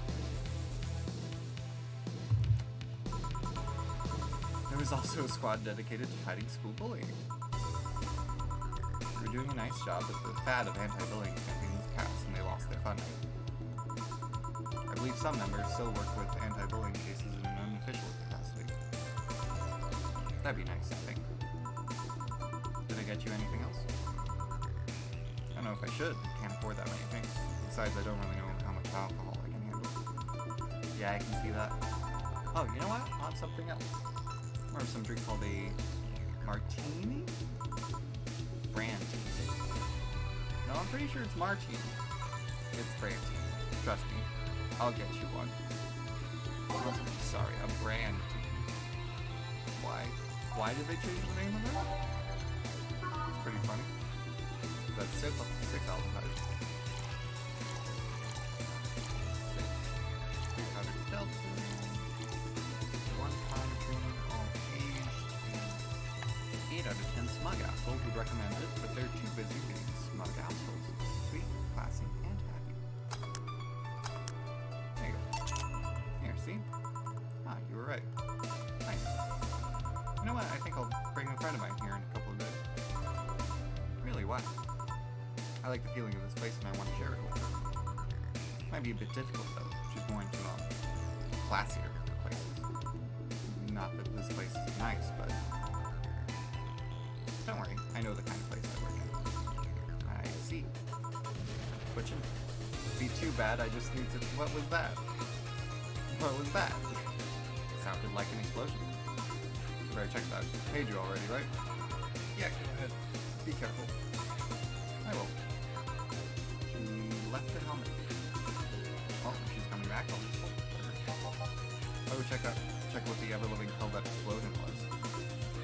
There was also a squad dedicated to fighting school bullying. They were doing a nice job, but the fad of anti-bullying campaign was passed and they lost their funding. I believe some members still work with anti-bullying cases in an unofficial capacity. That'd be nice, I think. Did I get you anything else? I don't know if I should. I can't afford that many things. Besides, I don't really know how much alcohol I can handle. Yeah, I can see that. Oh, you know what? I'll have something else. Or some drink called a martini? Brand. No, I'm pretty sure it's martini. It's brandy. Trust me. I'll get you one. Sorry, a brand. Why? Why did they change the name of it? It's pretty funny. That's 6 aldehyde. 6 powdered delta. 1 pound cream, all aged. 8 out of 10 smug assholes would recommend it, but they're too busy being smug assholes. Sweet, classy, and happy. There you go. Here, see? Ah, you were right. Nice. You know what? I think I'll bring a friend of mine here in a couple of days. Really, why? I like the feeling of this place and I want to share it with her. Might be a bit difficult though. She's going to classier places. Not that this place is nice, but don't worry, I know the kind of place I work in. I see. Twitching. Be too bad, I just need to. What was that? What was that? Sounded like an explosion. You better check that. Paid you already, right? Yeah, go ahead. Be careful. I will. She left her helmet. Oh, she's coming back. Oh, check what the ever-living hell that explosion was.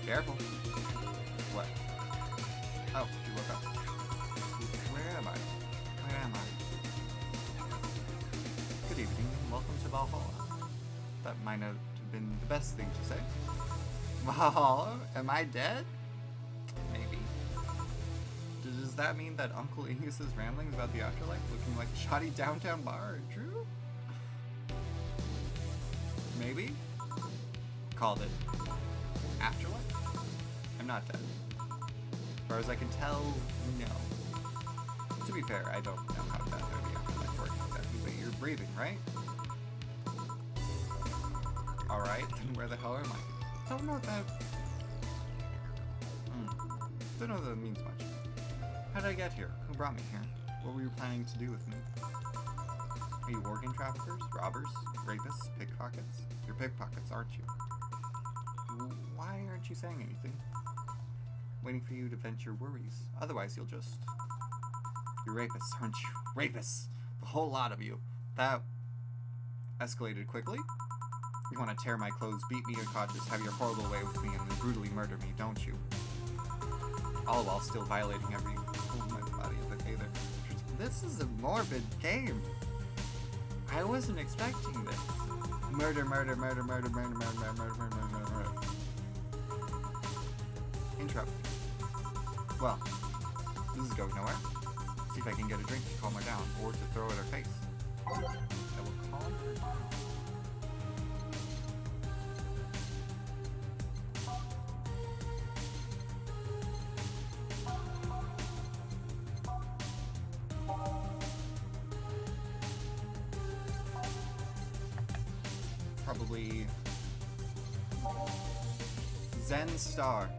Careful. What? Oh, she woke up. Where am I? Where am I? Good evening, and welcome to Valhalla. That might not have been the best thing to say. Valhalla? Am I dead? Maybe. Does that mean that Uncle Angus's ramblings about the afterlife looking like a shoddy downtown bar are true? Maybe? Called it. Afterlife? I'm not dead. As far as I can tell, no. To be fair, I don't know how death or the afterlife works exactly, but you're breathing, right? Alright, then where the hell am I? Don't know what that... Don't know what that means much. How did I get here? Who brought me here? What were you planning to do with me? Are you organ traffickers? Robbers? Rapists? Pickpockets? You're pickpockets, aren't you? Why aren't you saying anything? Waiting for you to vent your worries. Otherwise, you'll just... You're rapists, aren't you? Rapists! The whole lot of you. That escalated quickly. You want to tear my clothes, beat me unconscious, have your horrible way with me, and then brutally murder me, don't you? All while still violating every part of my body. Okay, there. This is a morbid game. I wasn't expecting this. Murder, murder, murder, murder, murder, murder, murder, murder, murder, murder, murder. Interrupt. Well, this is going nowhere. See if I can get a drink to calm her down, or to throw at her face. I will calm her down. Probably Zen Star.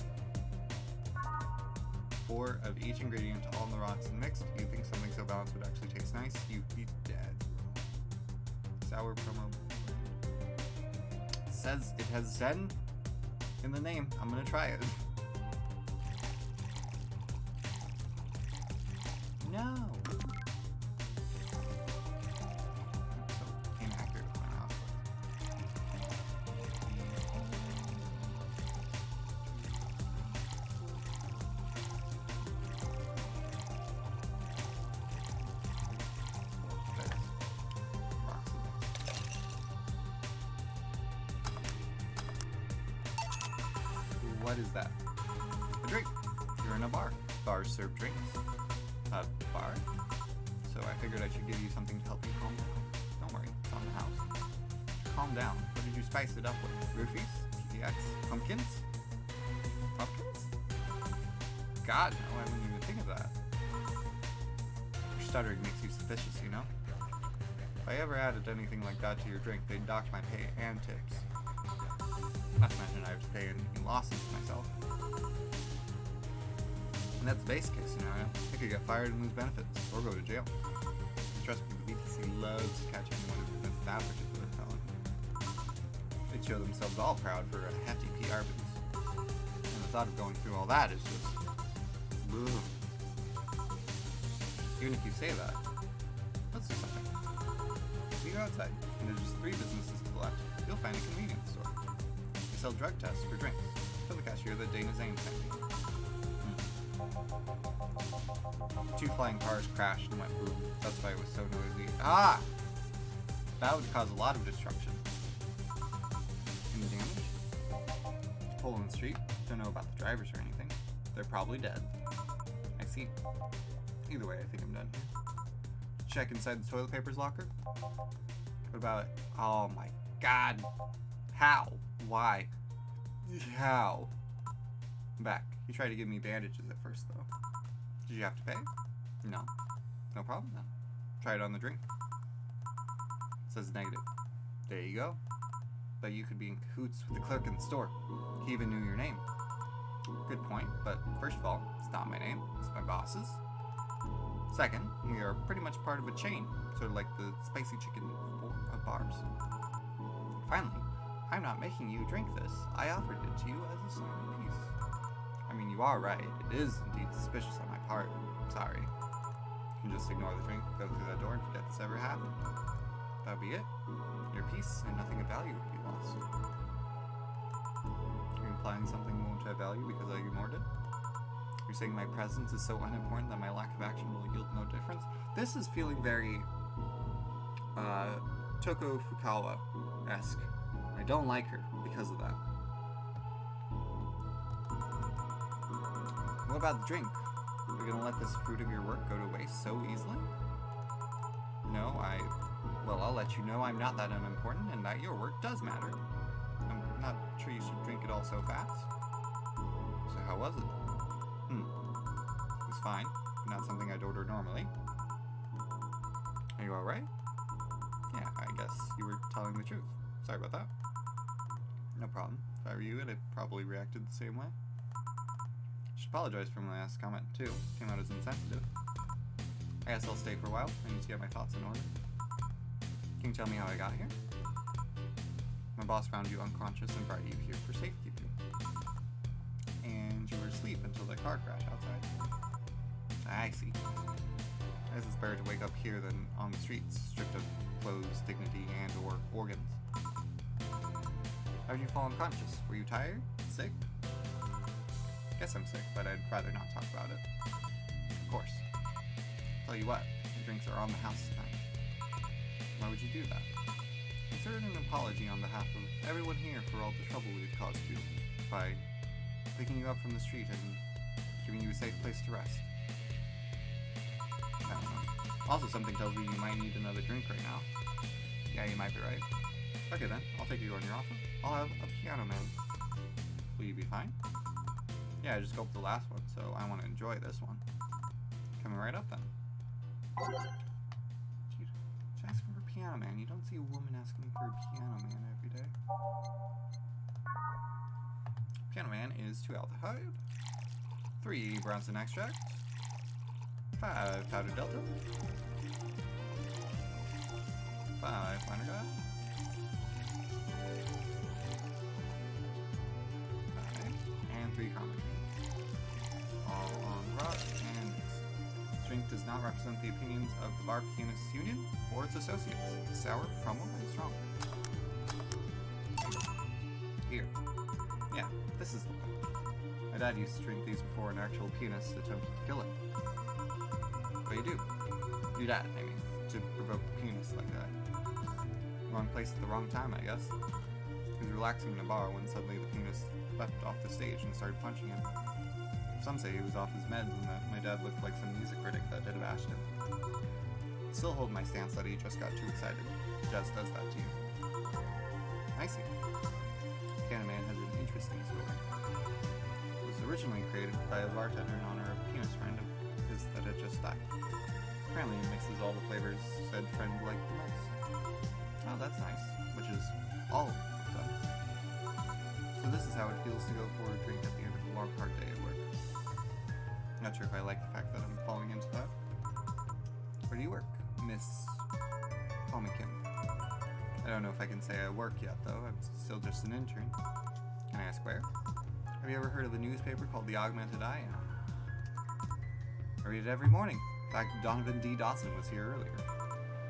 4 of each ingredient, all in the rocks and mixed. Do you think something so balanced would actually taste nice? You'd be dead. Sour promo. It says it has Zen in the name. I'm gonna try it. No. What is that? A drink. You're in a bar. Bars serve drinks. A bar? So I figured I should give you something to help you calm down. Don't worry, it's on the house. Calm down. What did you spice it up with? Roofies? PTX? Pumpkins? Pumpkins? God, no, I wouldn't even think of that. Your stuttering makes you suspicious, you know? If I ever added anything like that to your drink, they'd dock my pay and tips. Not to mention I have to pay any losses myself. And that's the base case scenario. I could get fired and lose benefits, or go to jail. And trust me, the BTC loves to catch anyone who commits that particular felony. They'd show themselves all proud for a hefty PR boost. And the thought of going through all that is just... ugh. Even if you say that, let's do something. You go outside, and there's just 3 businesses to the left. You'll find a convenience store. Sell drug tests for drinks. Tell the cashier that Dana Zane sent me. 2 flying cars crashed and went boom. That's why it was so noisy. Ah! That would cause a lot of destruction. Any damage? Hole in the street. Don't know about the drivers or anything. They're probably dead. I see. Either way, I think I'm done here. Check inside the toilet paper's locker. What about... oh my god. How? Why? How? I'm back. You tried to give me bandages at first, though. Did you have to pay? No. No problem, then. Try it on the drink. It says negative. There you go. But you could be in cahoots with the clerk in the store. He even knew your name. Good point, but first of all, it's not my name. It's my boss's. Second, we are pretty much part of a chain. Sort of like the spicy chicken of bars. Finally, I'm not making you drink this. I offered it to you as a sign of peace. I mean, you are right. It is indeed suspicious on my part. Sorry. You can just ignore the drink, go through that door, and forget this ever happened. That'll be it. Your peace and nothing of value would be lost. Are you implying something won't have value because I ignored it? You're saying my presence is so unimportant that my lack of action will yield no difference? This is feeling very, Toko Fukawa-esque. I don't like her because of that. What about the drink? You're gonna let this fruit of your work go to waste so easily? No, well, I'll let you know I'm not that unimportant and that your work does matter. I'm not sure you should drink it all so fast. So how was it? It was fine. Not something I'd order normally. Are you alright? Yeah, I guess you were telling the truth. Sorry about that. No problem. If I were you, I'd have probably reacted the same way. I should apologize for my last comment, too. Came out as insensitive. I guess I'll stay for a while. I need to get my thoughts in order. Can you tell me how I got here? My boss found you unconscious and brought you here for safekeeping. And you were asleep until the car crash outside. I see. I guess it's better to wake up here than on the streets, stripped of clothes, dignity, and or organs. How did you fall unconscious? Were you tired? Sick? Guess I'm sick, but I'd rather not talk about it. Of course. Tell you what, the drinks are on the house tonight. Why would you do that? Consider an apology on behalf of everyone here for all the trouble we've caused you by picking you up from the street and giving you a safe place to rest. I don't know. Also, something tells me you might need another drink right now. Yeah, you might be right. Okay then, I'll take you on your offer. I'll have a piano man. Will you be fine? Yeah, I just gulped the last one, so I want to enjoy this one. Coming right up then. Dude, she's asking for a piano man. You don't see a woman asking for a piano man every day. Piano man is 2 aldehyde, 3 Bronson extract, 5 powdered delta, 5 flanerga, 5, and 3 carmine. All on rock and mix. This drink does not represent the opinions of the Bar Pianists Union or its associates. It's sour, crumble, and strong. Here. Yeah, this is the one. My dad used to drink these before an actual pianist attempted to kill him. What do you do? Your dad, I mean, to provoke the pianist like that. Wrong place at the wrong time, I guess. He was relaxing in a bar when suddenly the pianist leapt off the stage and started punching him. Some say he was off his meds and that my dad looked like some music critic that had bashed him. I still hold my stance that he just got too excited. Jazz does that to you. I see. Piano Man has an interesting story. It was originally created by a bartender in honor of a pianist friend of his that had just died. Apparently it mixes all the flavors said friend liked the most. Oh, that's nice. Which is all of them. So this is how it feels to go for a drink at the end of a long, hard day at work. Not sure if I like the fact that I'm falling into that. Where do you work, Miss Palmikin? I don't know if I can say I work yet, though. I'm still just an intern. Can I ask where? Have you ever heard of a newspaper called The Augmented Eye? I read it every morning. In fact, Donovan D. Dawson was here earlier.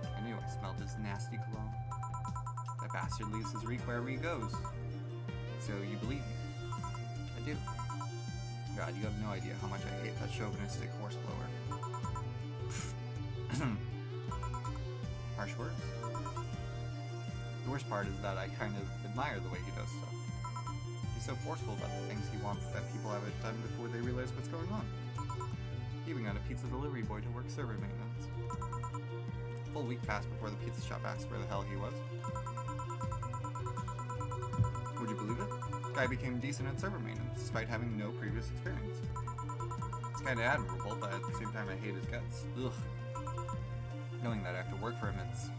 I knew I smelled his nasty cologne. That bastard leaves his reek wherever he goes. So you believe me? I do. God, you have no idea how much I hate that chauvinistic horseblower. Harsh words. The worst part is that I kind of admire the way he does stuff. He's so forceful about the things he wants that people have it done before they realize what's going on. He even got a pizza delivery boy to work server maintenance. A full week passed before the pizza shop asked where the hell he was. Would you believe it? The guy became decent at server maintenance despite having no previous experience. It's kinda admirable, but at the same time I hate his guts. Ugh. Knowing that I have to work for him, it's...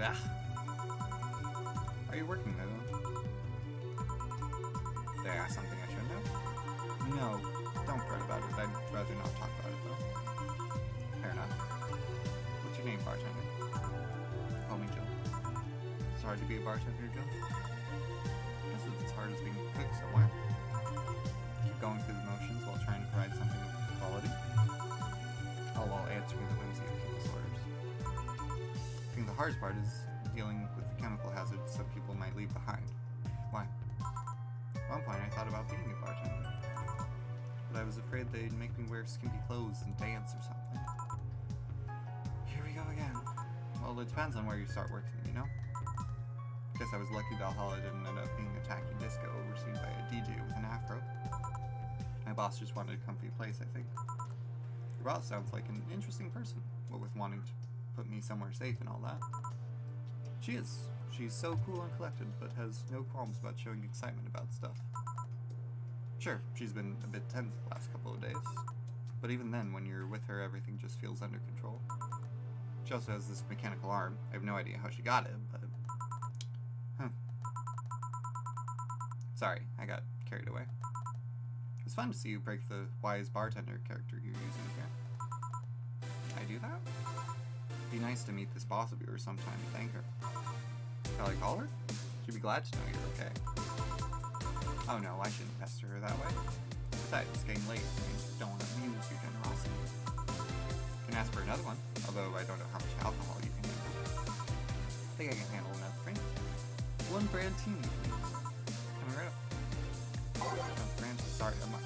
Ugh. Are you working though? Did I ask something I shouldn't have? No, don't fret about it. I'd rather not talk about it though. Fair enough. What's your name, bartender? Call me Joe. It's hard to be a bartender, Joe. I guess it's as hard as being a cook somewhere. Keep going through the motions while trying to provide something of quality. All while answering the whimsy of people's orders. I think the hardest part is dealing with the chemical hazards some people might leave behind. Why? At one point I thought about being a bartender, but I was afraid they'd make me wear skimpy clothes and dance or something. Here we go again. Well, it depends on where you start working, you know? Guess I was lucky Valhalla didn't end up being a tacky disco overseen by a DJ with an afro. My boss just wanted a comfy place, I think. Your boss sounds like an interesting person, what with wanting to put me somewhere safe and all that. She is. She's so cool and collected, but has no qualms about showing excitement about stuff. Sure, she's been a bit tense the last couple of days, but even then, when you're with her, everything just feels under control. She also has this mechanical arm. I have no idea how she got it, but... Sorry, I got carried away. It's fun to see you break the wise bartender character you're using here. Can I do that? It'd be nice to meet this boss of yours sometime and thank her. Shall I call her? She'd be glad to know you're okay. Oh no, I shouldn't pester her that way. Besides, it's getting late, and I don't want to abuse your generosity. You can ask for another one, although I don't know how much alcohol you can handle. I think I can handle another drink. One brandini, please. Coming right up. Sorry, I'm not.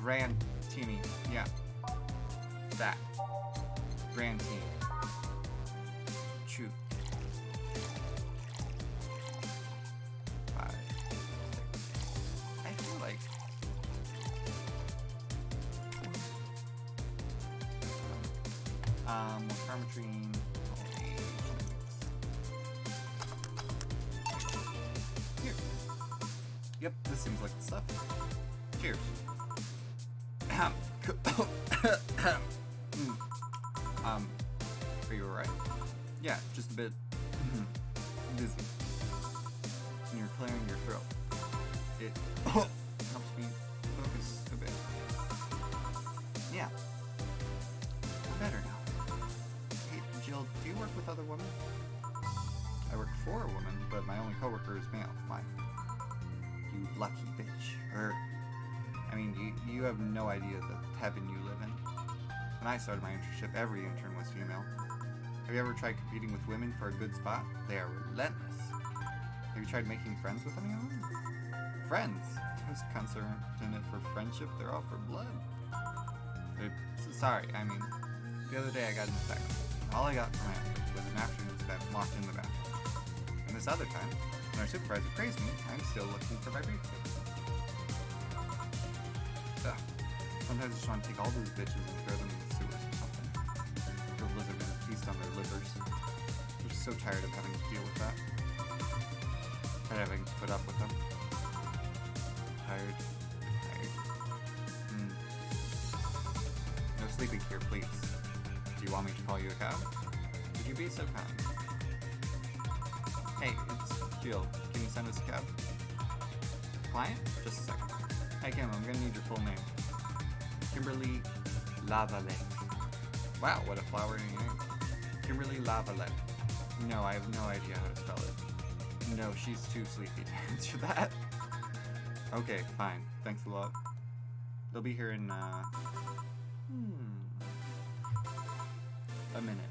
Brandini. Yeah. That. Brandini. Chew. 5, 6. I feel like. Pharmatrine. Here. Yep, this seems like the stuff. Cheers. Are you alright? Yeah, just a bit dizzy. And you're clearing your throat. It helps me focus a bit. Yeah. I'm better now. Hey, Jill, do you work with other women? I work for a woman, but my only coworker is male. Why? You lucky bitch. I mean, you have no idea the heaven you live in. When I started my internship, every intern was female. Have you ever tried competing with women for a good spot? They are relentless. Have you tried making friends with anyone? Friends? Those cunts aren't in it for friendship, they're all for blood. Sorry, I mean, the other day I got in a text. All I got for my efforts was an afternoon spent locked in the bathroom. And this other time, when our supervisor praised me, I'm still looking for my briefcase. Ugh. Sometimes I just want to take all those bitches and throw them in the sewers or something. The lizardmen feast on their livers. I'm just so tired of having to deal with that. Tired of having to put up with them. Tired. No sleeping here, please. Do you want me to call you a cab? Would you be so kind? Hey, it's Jill. Can you send us a cab? Client? Just a second. Hey Kim, I'm gonna need your full name. Kimberly Lavalette. Wow, what a flowery name. Kimberly Lavalette. No, I have no idea how to spell it. No, she's too sleepy to answer that. Okay, fine. Thanks a lot. They'll be here in, a minute.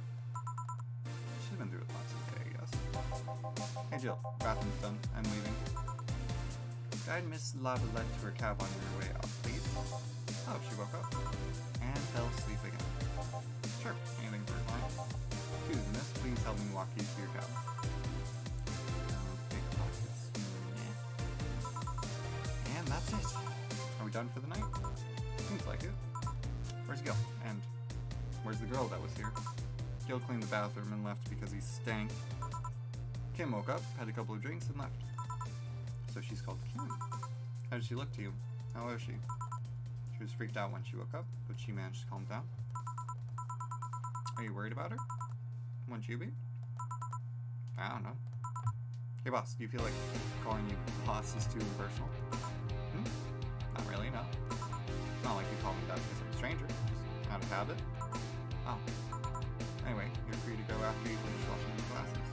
She's been through it lots of day, I guess. Hey Jill, bathroom's done. I'm leaving. Guide Miss Lavalette to her cab on your way out, please. Oh, she woke up. And fell asleep again. Sure, anything for a client. Excuse me, miss, please help me walk you to your cab. Big pockets. Yeah. And that's it. Are we done for the night? Seems like it. Where's Gil? And where's the girl that was here? Gil cleaned the bathroom and left because he stank. Kim woke up, had a couple of drinks, and left. So she's called Kim. How did she look to you? How was she? She was freaked out when she woke up, but she managed to calm down. Are you worried about her? Wouldn't you be? I don't know. Hey boss, do you feel like calling you boss is too impersonal? Not really, no. It's not like you call me that because I'm a stranger, just out of habit. Oh. Anyway, you're free to go after you finish washing your glasses.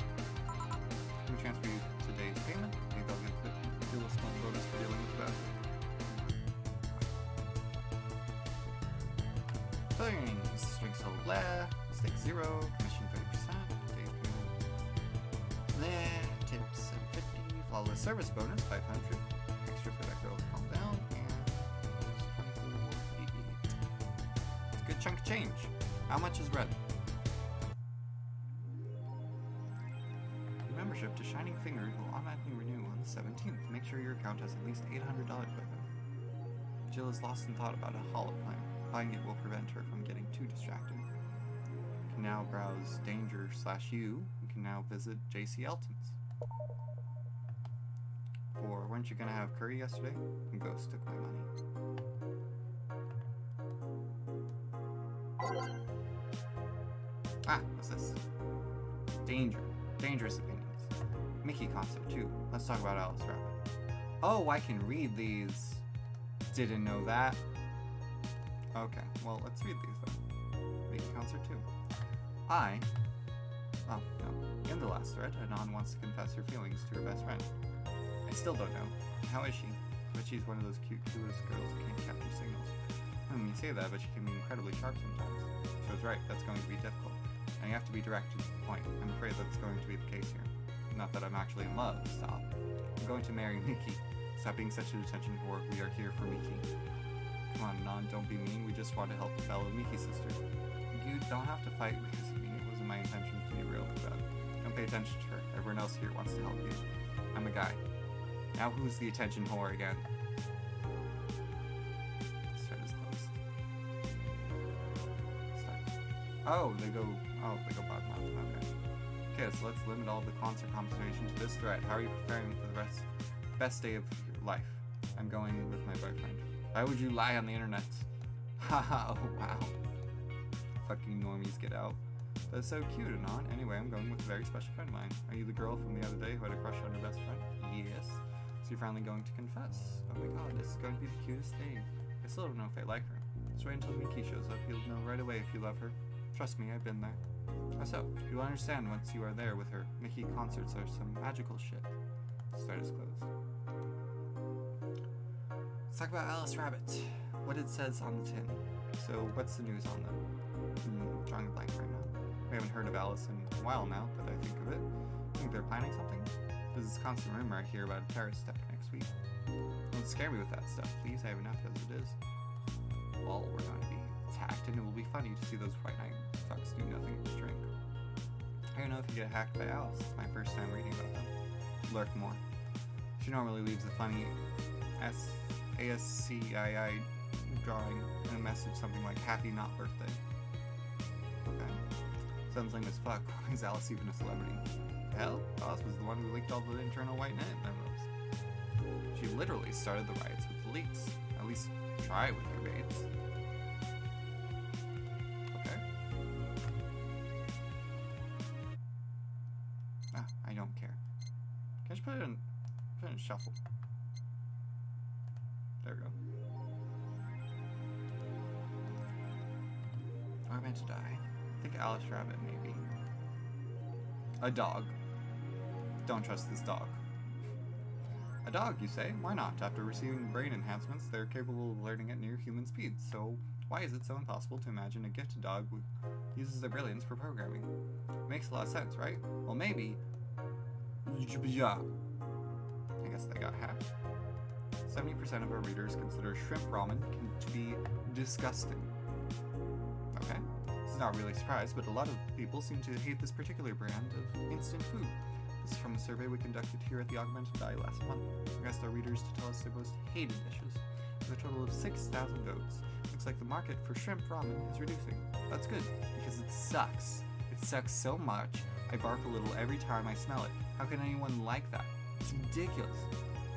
Can we transfer you today's payment? Maybe I'll get a small bonus for dealing with that. Things. Drinks hold left. Mistake 0. Commission 30%. Day payment. There. Tips 50. Flawless service bonus 500. Extra for that girl to calm down. And 24.88. It's a good chunk of change. How much is red? Membership to Shining Fingers will automatically renew on the 17th. Make sure your account has at least $800 with it. Jill is lost in thought about a Valhalla plan. Buying it will prevent her from getting too distracted. You can now browse Danger/U. You can now visit J.C. Elton's. For weren't you gonna have curry yesterday? The ghost took my money. Ah, what's this? Dangerous opinions. Mickey concept too. Let's talk about Alice Rabbit. Oh, I can read these. Didn't know that. Okay, well, let's read these then. Mickey concert too. Oh, no. In the last thread, Anon wants to confess her feelings to her best friend. I still don't know. How is she? But she's one of those cute, clueless girls who can't capture signals. You say that, but she can be incredibly sharp sometimes. So it's right, that's going to be difficult. And you have to be direct to the point. I'm afraid that's going to be the case here. Not that I'm actually in love. Stop. I'm going to marry Miki. Stop being such an attention whore. We are here for Miki. Come on, Non, don't be mean. We just want to help a fellow Miki sister. You don't have to fight because of me. It wasn't my intention to be real about it. Don't pay attention to her. Everyone else here wants to help you. I'm a guy. Now who's the attention whore again? Start is closed. Start. Oh, they go bottom up. Okay, so let's limit all the concert conversation to this thread. How are you preparing for the best day of your life? I'm going with my boyfriend. Why would you lie on the internet? Haha, oh wow. Fucking normies, get out. That's so cute, Anon. Anyway, I'm going with a very special friend of mine. Are you the girl from the other day who had a crush on her best friend? Yes. So you're finally going to confess. Oh my god, this is going to be the cutest thing. I still don't know if I like her. Just wait until Miki shows up. You'll know right away if you love her. Trust me, I've been there. So, you'll understand once you are there with her. Miki concerts are some magical shit. Start is closed. Let's talk about Alice Rabbit. What it says on the tin. So, what's the news on them? Drawing a blank right now. We haven't heard of Alice in a while now that I think of it. I think they're planning something. There's this constant rumor I hear about a terrorist attack next week. Don't scare me with that stuff, please. I have enough as it is. Well, we're going to be attacked, and it will be funny to see those white knight fucks do nothing but drink. I don't know if you get hacked by Alice. It's my first time reading about them. Lurk more. She normally leaves a funny ASCII drawing and a message something like "Happy Not Birthday." Okay. Sounds lame as fuck. Why is Alice even a celebrity? Hell, Oz was the one who leaked all the internal white knight memos. She literally started the riots with the leaks. At least try with your baits. Okay. I don't care. Can I just put it in shuffle? There we go. Am I meant to die? I think Alice Rabbit, maybe. A dog. Don't trust this dog. A dog, you say? Why not? After receiving brain enhancements, they're capable of learning at near human speed. So why is it so impossible to imagine a gifted dog who uses their brilliance for programming? Makes a lot of sense, right? Well, maybe. Yeah. I guess they got hacked. 70% of our readers consider shrimp ramen to be disgusting. Okay. This is not really a surprise, but a lot of people seem to hate this particular brand of instant food. This is from a survey we conducted here at the Augmented Eye last month. We asked our readers to tell us their most hated dishes. With a total of 6,000 votes, looks like the market for shrimp ramen is reducing. That's good, because it sucks. It sucks so much, I barf a little every time I smell it. How can anyone like that? It's ridiculous.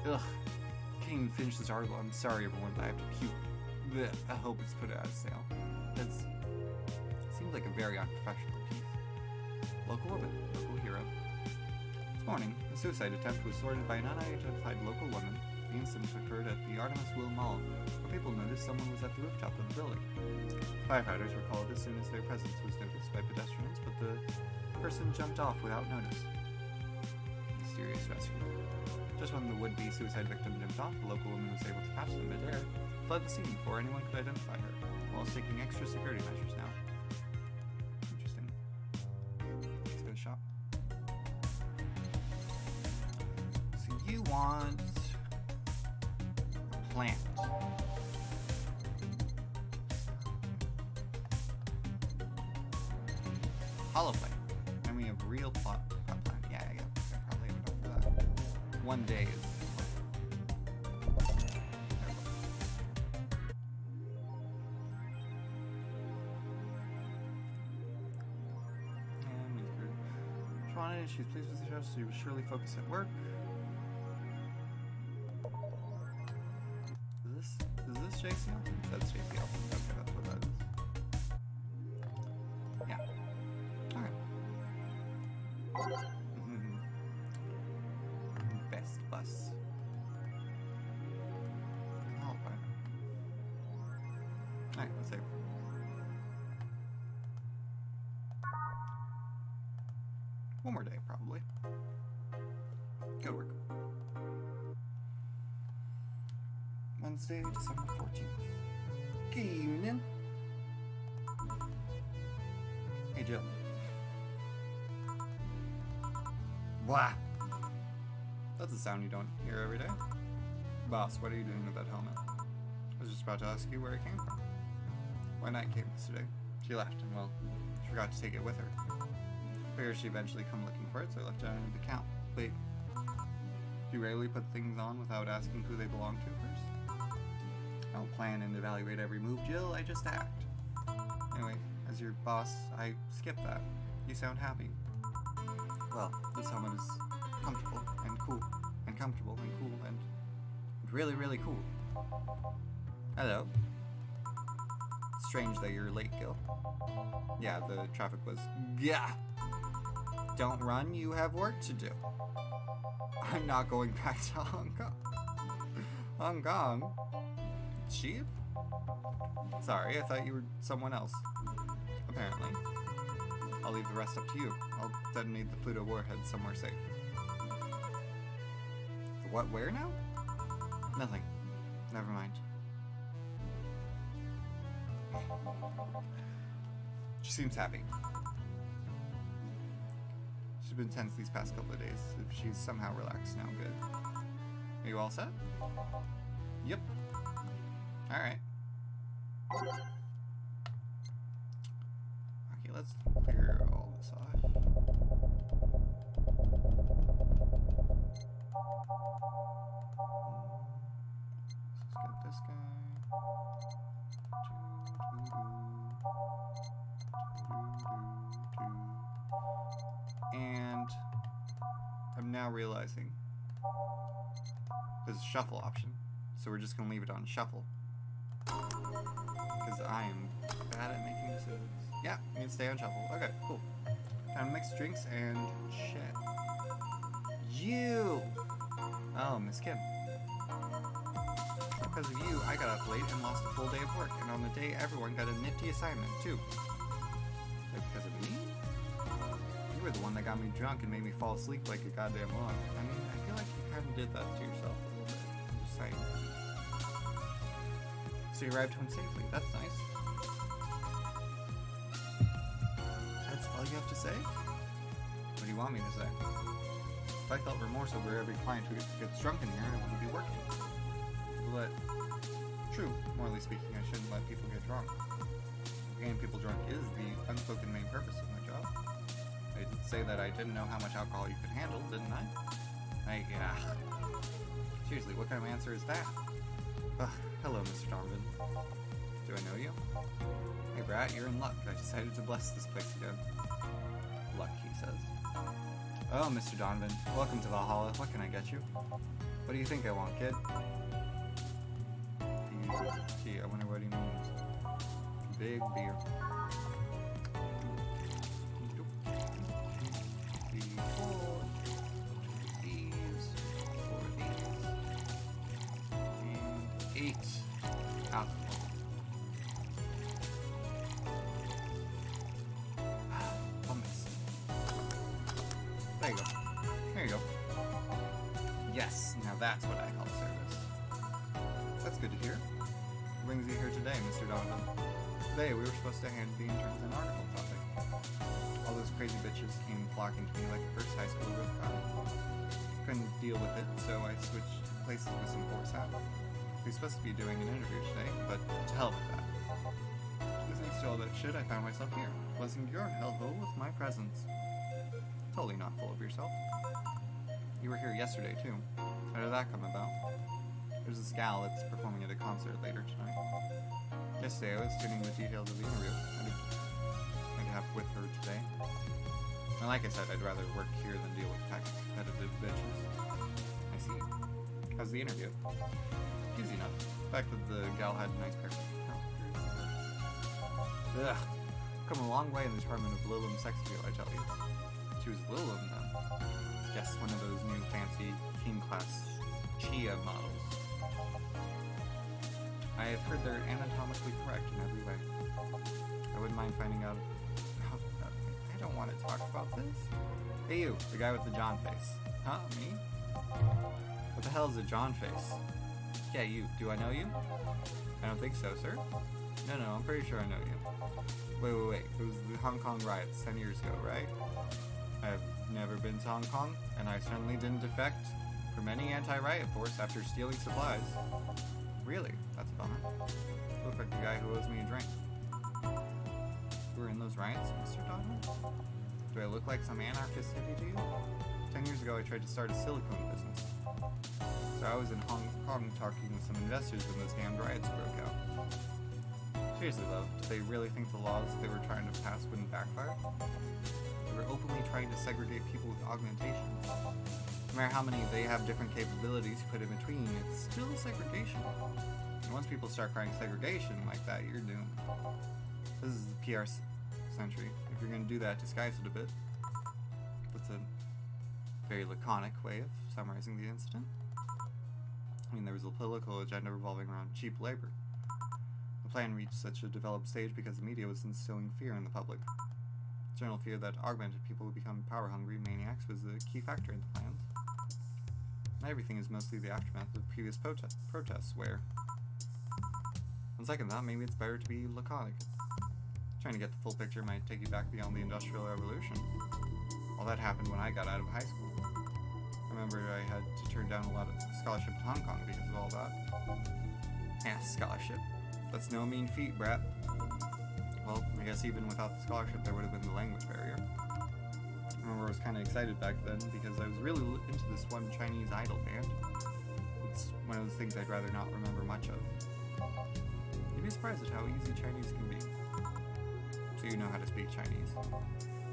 Ugh. I can't even finish this article. I'm sorry, everyone, but I have to puke. Blech. I hope it's put out of sale. That's... seems like a very unprofessional piece. Local woman, local hero. This morning, a suicide attempt was thwarted by an unidentified local woman. The incident occurred at the Artemis Will Mall, where people noticed someone was at the rooftop of the building. Firefighters were called as soon as their presence was noticed by pedestrians, but the person jumped off without notice. Mysterious rescue. Just when the would-be suicide victim jumped off, the local woman was able to catch them mid-air, fled the scene before anyone could identify her, while taking extra security measures now. Interesting. Let's go shop. So you want a plant. Hollow plate. And we have real pot plant. Yeah, I probably have enough for that. One day is and she's pleased with the show, so you will surely focus at work. Is this JC Elton? That's JC Elton. Okay, that's what that is. Yeah. Alright. Best bus. Oh, okay. Alright, let's save. Wednesday, December 14th. Good evening. Hey, Jill. Blah. That's a sound you don't hear every day. Boss, what are you doing with that helmet? I was just about to ask you where it came from. My night came yesterday. She left, and well, she forgot to take it with her. Figured she'd eventually come looking for it, so I left it under the count. Wait, do you rarely put things on without asking who they belong to first? I don't plan and evaluate every move, Jill, I just act. Anyway, as your boss, I skip that. You sound happy. Well, this helmet is comfortable and cool, and comfortable and cool, and really, really cool. Hello. Strange that you're late, Gil. Yeah, the traffic was... Yeah! Don't run, you have work to do. I'm not going back to Hong Kong. Hong Kong? Sheep? Sorry, I thought you were someone else. Apparently. I'll leave the rest up to you. I'll detonate the Pluto warhead somewhere safe. The what, where now? Nothing. Never mind. She seems happy. She's been tense these past couple of days. If she's somehow relaxed now, good. Are you all set? Yep. Alright. Okay, let's clear all this off. Let's get this guy. And I'm now realizing there's a shuffle option, so we're just gonna leave it on shuffle because I am bad at making decisions. Yeah, we can stay on shuffle. Okay, cool. Time to mix drinks and shit. You! Oh, Miss Kim. Because of you, I got up late and lost a full day of work, and on the day, everyone got a nifty assignment, too. Like, because of me? You were the one that got me drunk and made me fall asleep like a goddamn log. I mean, I feel like you kind of did that to yourself a little bit. I'm just saying. So you arrived home safely. That's nice. That's all you have to say? What do you want me to say? If I felt remorse over every client who gets drunk in here, I wouldn't be working. But, true, morally speaking, I shouldn't let people get drunk. Getting people drunk is the unspoken main purpose of my job. I did say that I didn't know how much alcohol you could handle, didn't I? Seriously, what kind of answer is that? Hello, Mr. Donovan. Do I know you? Hey, Brat, you're in luck. I decided to bless this place again. Luck, he says. Oh, Mr. Donovan, welcome to Valhalla. What can I get you? What do you think I want, kid? Gee, I wonder what he means. Big beer. Alcohol. Hummus. There you go. There you go. Yes, now that's what I call service. That's good to hear. What brings you here today, Mr. Donovan? Today we were supposed to hand the interns an article topic. All those crazy bitches came flocking to me like the first high school with couldn't deal with it, so I switched places with some poor Sabbath. We were supposed to be doing an interview today, but to hell with that. Thanks to all that shit, I found myself here, blessing your hellhole with my presence. Totally not full of yourself. You were here yesterday, too. How did that come about? There's this gal that's performing at a concert later tonight. Yesterday, I was tuning the details of the interview. I'd have with her today. And like I said, I'd rather work here than deal with competitive bitches. I see. How's the interview? Easy enough. The fact that the gal had a nice pair of calendars. Ugh. Come a long way in the department of Lilum sex appeal, I tell you. She was Lilum, then. Yes, one of those new fancy teen-class Chia models. I have heard they're anatomically correct in every way. I wouldn't mind finding out how... I don't want to talk about this. Hey you, the guy with the John face. Huh, me? What the hell is a John face? Yeah, you. Do I know you? I don't think so, sir. No, I'm pretty sure I know you. Wait. It was the Hong Kong riots 10 years ago, right? I've never been to Hong Kong, and I certainly didn't defect from any anti-riot force after stealing supplies. Really? That's a bummer. You look like the guy who owes me a drink. You were in those riots, Mr. Dogman? Do I look like some anarchist hippie to you? 10 years ago, I tried to start a silicone business. So I was in Hong Kong talking with some investors when those damned riots broke out. Seriously though, did they really think the laws they were trying to pass wouldn't backfire? They were openly trying to segregate people with augmentation. No matter how many they have different capabilities put in between, it's still segregation. And once people start crying segregation like that, you're doomed. This is the PR century. If you're going to do that, disguise it a bit. That's a very laconic way of summarizing the incident. I mean, there was a political agenda revolving around cheap labor. The plan reached such a developed stage because the media was instilling fear in the public. General fear that augmented people would become power-hungry maniacs was a key factor in the plans. And everything is mostly the aftermath of previous protests, where, on second thought, maybe it's better to be laconic. Trying to get the full picture might take you back beyond the Industrial Revolution. All that happened when I got out of high school. I remember I had to turn down a lot of scholarship to Hong Kong because of all that. Yeah, scholarship. That's no mean feat, brat. Well, I guess even without the scholarship, there would have been the language barrier. I remember I was kind of excited back then because I was really into this one Chinese idol band. It's one of those things I'd rather not remember much of. You'd be surprised at how easy Chinese can be. So you know how to speak Chinese.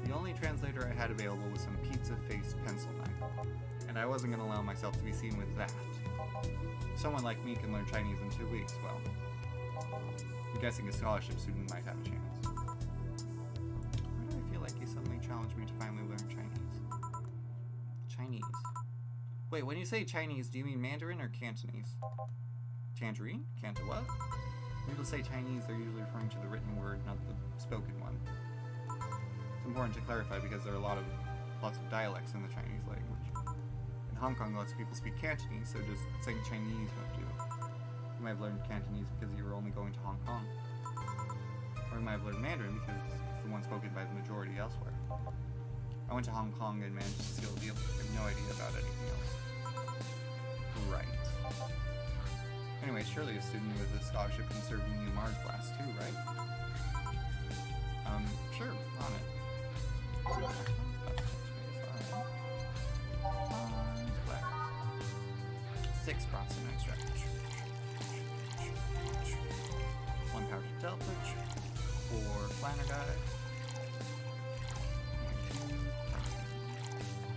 The only translator I had available was some pizza-faced pencil knife, and I wasn't going to allow myself to be seen with that. If someone like me can learn Chinese in 2 weeks, well, I'm guessing a scholarship student might have a chance. Why do I feel like you suddenly challenged me to finally learn Chinese? Chinese. Wait, when you say Chinese, do you mean Mandarin or Cantonese? Tangerine? Canto what? When people say Chinese, they're usually referring to the written word, not the spoken one. It's important to clarify because there are lots of dialects in the Chinese language. In Hong Kong, lots of people speak Cantonese, so just saying Chinese won't do. You might have learned Cantonese because you were only going to Hong Kong. Or you might have learned Mandarin because it's the one spoken by the majority elsewhere. I went to Hong Kong and managed to seal a deal. I have no idea about anything else. Right. Anyway, surely a student with a scholarship can serve in the Mars class too, right? Sure, on it. Six Bronson extract. 1 power to Delta, 4 Planner Die.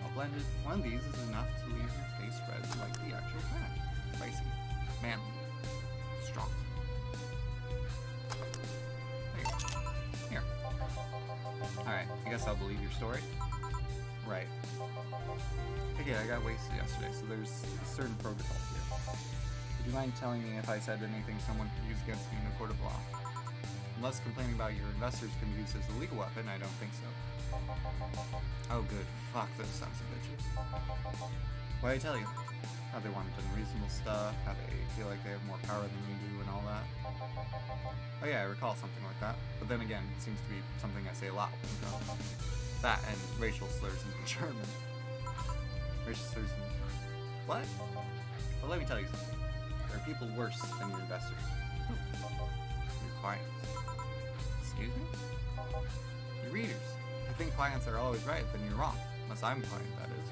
All blended. One of these is enough to leave your face red like the actual planet. Spicy, manly, strong. There you go. Here. Alright, I guess I'll believe your story. Right. Again, I got wasted yesterday, so there's a certain protocol here. Would you mind telling me if I said anything someone could use against me in a court of law? Unless complaining about your investors can be used as a legal weapon, I don't think so. Oh good, fuck those sons of bitches. What'd I tell you? How they want unreasonable stuff, how they feel like they have more power than you do, and all that. Oh yeah, I recall something like that. But then again, it seems to be something I say a lot when I'm drunk. That and racial slurs in German. Racial slurs in... What? Well, let me tell you something. There are people worse than your investors. Your clients. Excuse me? Your readers. If you think clients are always right, then you're wrong. Unless I'm a client, that is.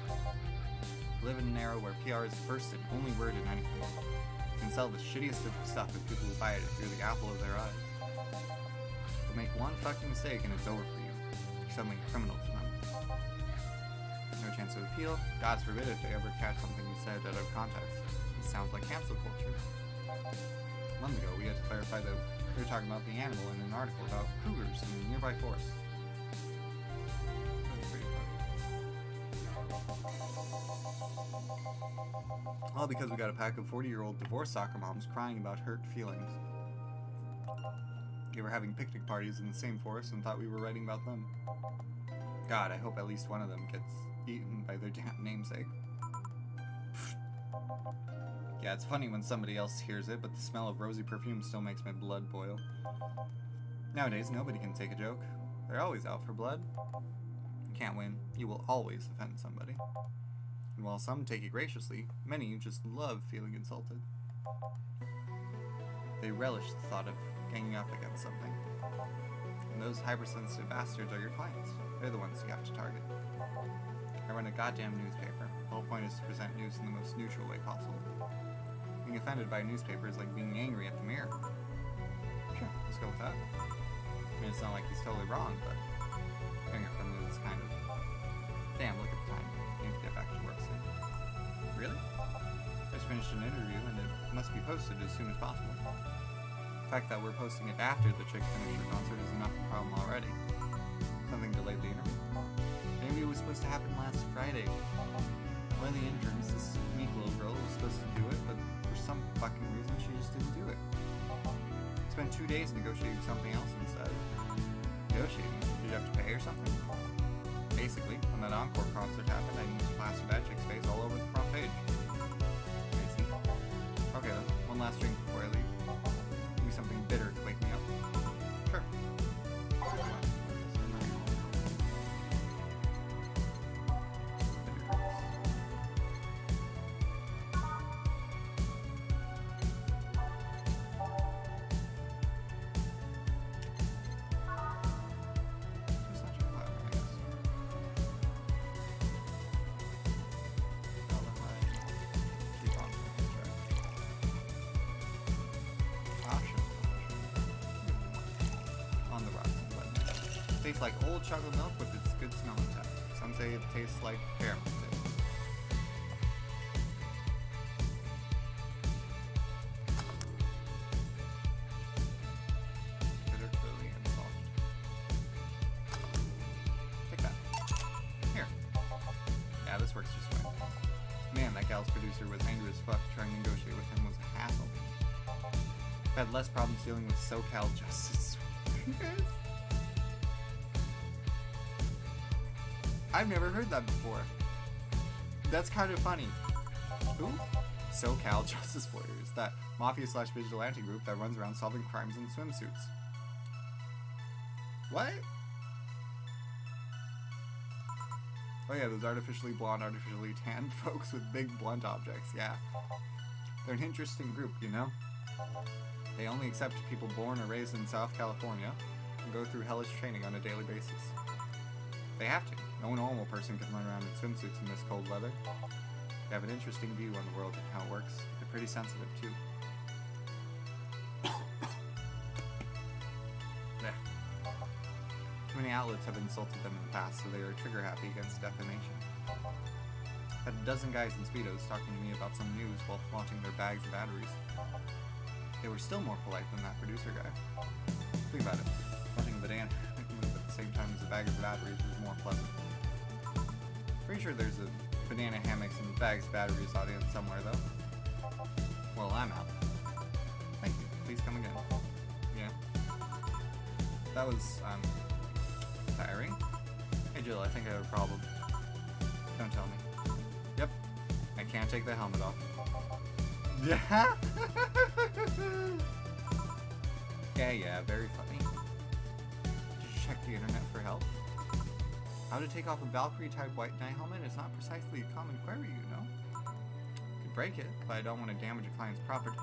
We live in an era where PR is the first and only word in anything. You can sell the shittiest of stuff if people will buy it if you're the apple of their eyes. But make one fucking mistake and it's over for you. You're suddenly a criminal to them. No chance of appeal. God forbid if they ever catch something you said out of context. It sounds like cancel culture. A month ago, we had to clarify that we were talking about the animal in an article about cougars in the nearby forest. That was pretty funny. All because we got a pack of 40-year-old divorced soccer moms crying about hurt feelings. They were having picnic parties in the same forest and thought we were writing about them. God, I hope at least one of them gets eaten by their damn namesake. Yeah, it's funny when somebody else hears it, but the smell of rosy perfume still makes my blood boil. Nowadays, nobody can take a joke. They're always out for blood. You can't win. You will always offend somebody. And while some take it graciously, many just love feeling insulted. They relish the thought of ganging up against something. And those hypersensitive bastards are your clients. They're the ones you have to target. I run a goddamn newspaper. The whole point is to present news in the most neutral way possible. Being offended by a newspaper is like being angry at the mirror. Sure, let's go with that. I mean, it's not like he's totally wrong, but hearing it from you is kind of, damn, look at the time. You need to get back to work soon. Really? I just finished an interview and it must be posted as soon as possible. The fact that we're posting it after the chick finished her concert is enough of a problem already. Something delayed the interview. The interview was supposed to happen last Friday. One of the interns, this meek little girl, was supposed to do it, but for some fucking reason she just didn't do it. Spent 2 days negotiating something else instead. Negotiating? Did you have to pay or something? Basically, when that encore concert happened, I needed to plaster that chick's face all over the front page. I see. Okay then, one last drink before I leave. Give me something bitter to wake me up. Sure. Tastes like old chocolate milk with its good smell intact. Some say it tastes like caramel. Bitter, curly, and soft. Take that. Here. Yeah, this works just fine. Man, that gal's producer was angry as fuck. Trying to negotiate with him was a hassle. I've had less problems dealing with SoCal justice. I've never heard that before. That's kind of funny. Who? SoCal Justice Warriors, that mafia/vigilante group that runs around solving crimes in swimsuits. What? Oh yeah, those artificially blonde, artificially tanned folks with big blunt objects, yeah. They're an interesting group, you know? They only accept people born or raised in South California and go through hellish training on a daily basis. They have to. No normal person can run around in swimsuits in this cold weather. They have an interesting view on the world and how it works. They're pretty sensitive, too. Yeah. Too many outlets have insulted them in the past, so they are trigger-happy against defamation. Had a dozen guys in Speedos talking to me about some news while flaunting their bags of batteries. They were still more polite than that producer guy. Think about it. Flaunting a banana at the same time as a bag of batteries was more pleasant. Pretty sure there's a banana hammocks and bags of batteries audience somewhere, though. Well, I'm out. Thank you. Please come again. Yeah. That was, tiring. Hey, Jill, I think I have a problem. Don't tell me. Yep. I can't take the helmet off. Yeah. Yeah, very funny. Did you check the internet for help? How to take off a Valkyrie-type white knight helmet is not precisely a common query, you know. Could break it, but I don't want to damage a client's property.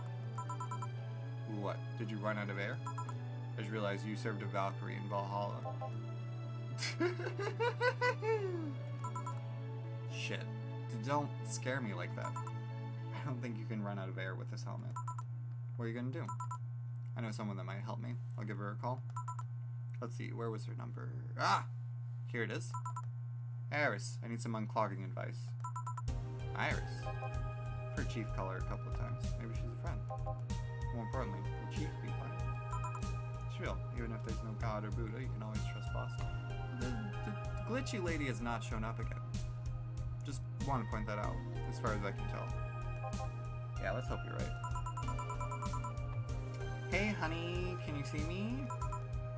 What? Did you run out of air? I just realized you served a Valkyrie in Valhalla. Shit. Don't scare me like that. I don't think you can run out of air with this helmet. What are you gonna do? I know someone that might help me. I'll give her a call. Let's see, where was her number? Ah! Here it is. Iris, I need some unclogging advice. Iris? I've heard Chief call her a couple of times. Maybe she's a friend. More importantly, will Chief be fine? She will. Even if there's no God or Buddha, you can always trust Boss. The glitchy lady has not shown up again. Just want to point that out, as far as I can tell. Yeah, let's hope you're right. Hey, honey, can you see me?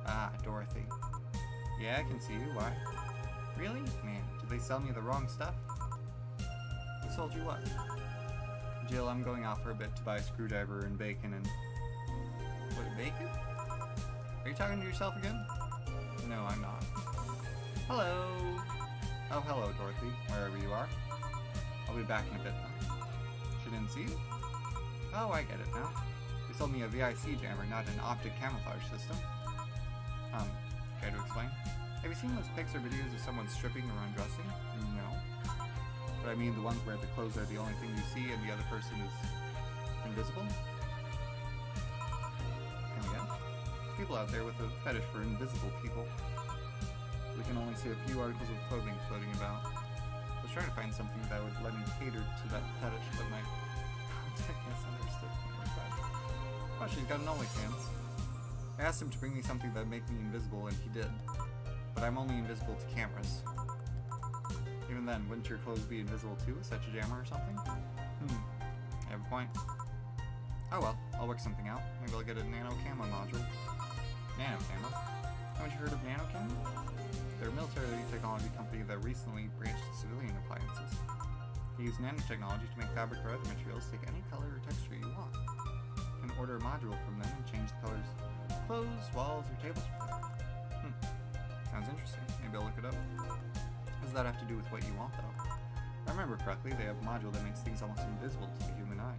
Ah, Dorothy. Yeah, I can see you. Why? Really? Man, did they sell me the wrong stuff? Who sold you what? Jill, I'm going out for a bit to buy a screwdriver and bacon and... What, bacon? Are you talking to yourself again? No, I'm not. Hello! Oh, hello, Dorothy, wherever you are. I'll be back in a bit then. She didn't see you? Oh, I get it now. They sold me a VIC jammer, not an optic camouflage system. Care to explain? Have you seen those pics or videos of someone stripping or undressing? No. But I mean the ones where the clothes are the only thing you see and the other person is invisible? Come again? People out there with a fetish for invisible people. We can only see a few articles of clothing floating about. I was trying to find something that would let me cater to that fetish, but my contact misunderstood. Oh, she's got an OnlyFans. I asked him to bring me something that would make me invisible, and he did. But I'm only invisible to cameras. Even then, wouldn't your clothes be invisible too, with such a jammer or something? I have a point. Oh well, I'll work something out. Maybe I'll get a nano camo module. Nano camo? Haven't you heard of nano camo? They're a military technology company that recently branched to civilian appliances. They use nanotechnology to make fabric or other materials take any color or texture you want. You can order a module from them and change the colors of clothes, walls, or tables. Sounds interesting. Maybe I'll look it up. What does that have to do with what you want, though? If I remember correctly, they have a module that makes things almost invisible to the human eye.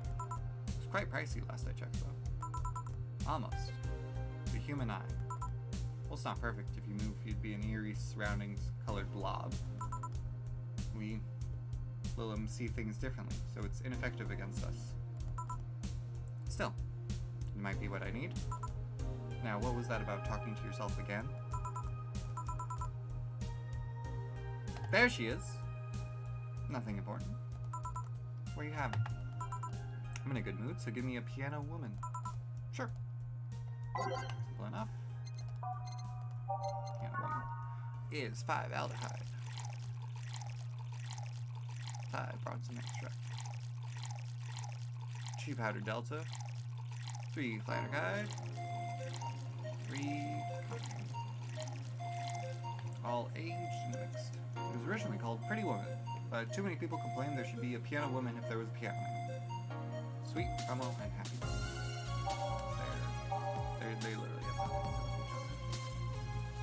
It's quite pricey last I checked, though. Almost. The human eye. Well, it's not perfect. If you move, you'd be an eerie surroundings colored blob. We will see things differently, so it's ineffective against us. Still, it might be what I need. Now, what was that about talking to yourself again? There she is! Nothing important. What are you having? I'm in a good mood, so give me a piano woman. Sure. Simple enough. Piano woman is 5-aldehyde. 5 bronzing extract. 2 powder delta. 3 flannergide. 3 all aged and mixed. It was originally called Pretty Woman, but too many people complained there should be a piano woman if there was a piano man. Sweet, promo, and happy. They literally have nothing to do with each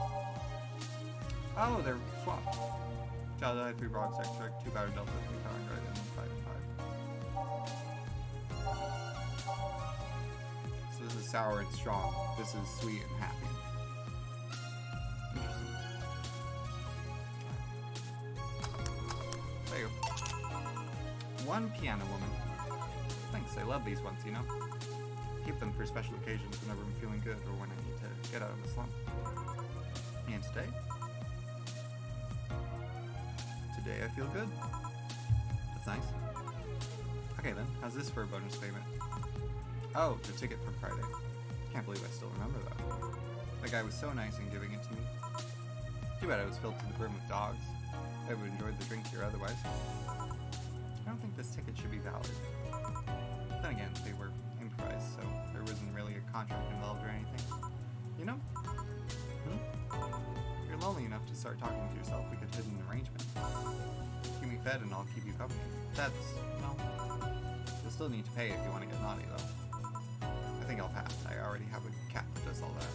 other. Oh, they're swapped. Aldehyde, 3 bronze extract, 2 powder delta, 3 power guard, and 5 and 5. So this is sour and strong. This is sweet and happy. Interesting. There you go. 1 piano woman. Thanks, I love these ones, you know? Keep them for special occasions whenever I'm feeling good or when I need to get out of the slump. And today? Today I feel good. That's nice. Okay then, how's this for a bonus payment? Oh, the ticket from Friday. Can't believe I still remember that. That guy was so nice in giving it to me. Too bad I was filled to the brim with dogs. I would have enjoyed the drink here otherwise. I don't think this ticket should be valid. Then again, they were improvised, so there wasn't really a contract involved or anything. You know? You're lonely enough to start talking to yourself, we could hit an arrangement. Keep me fed and I'll keep you company. That's, well, you'll still need to pay if you want to get naughty, though. I think I'll pass. I already have a cat that does all that.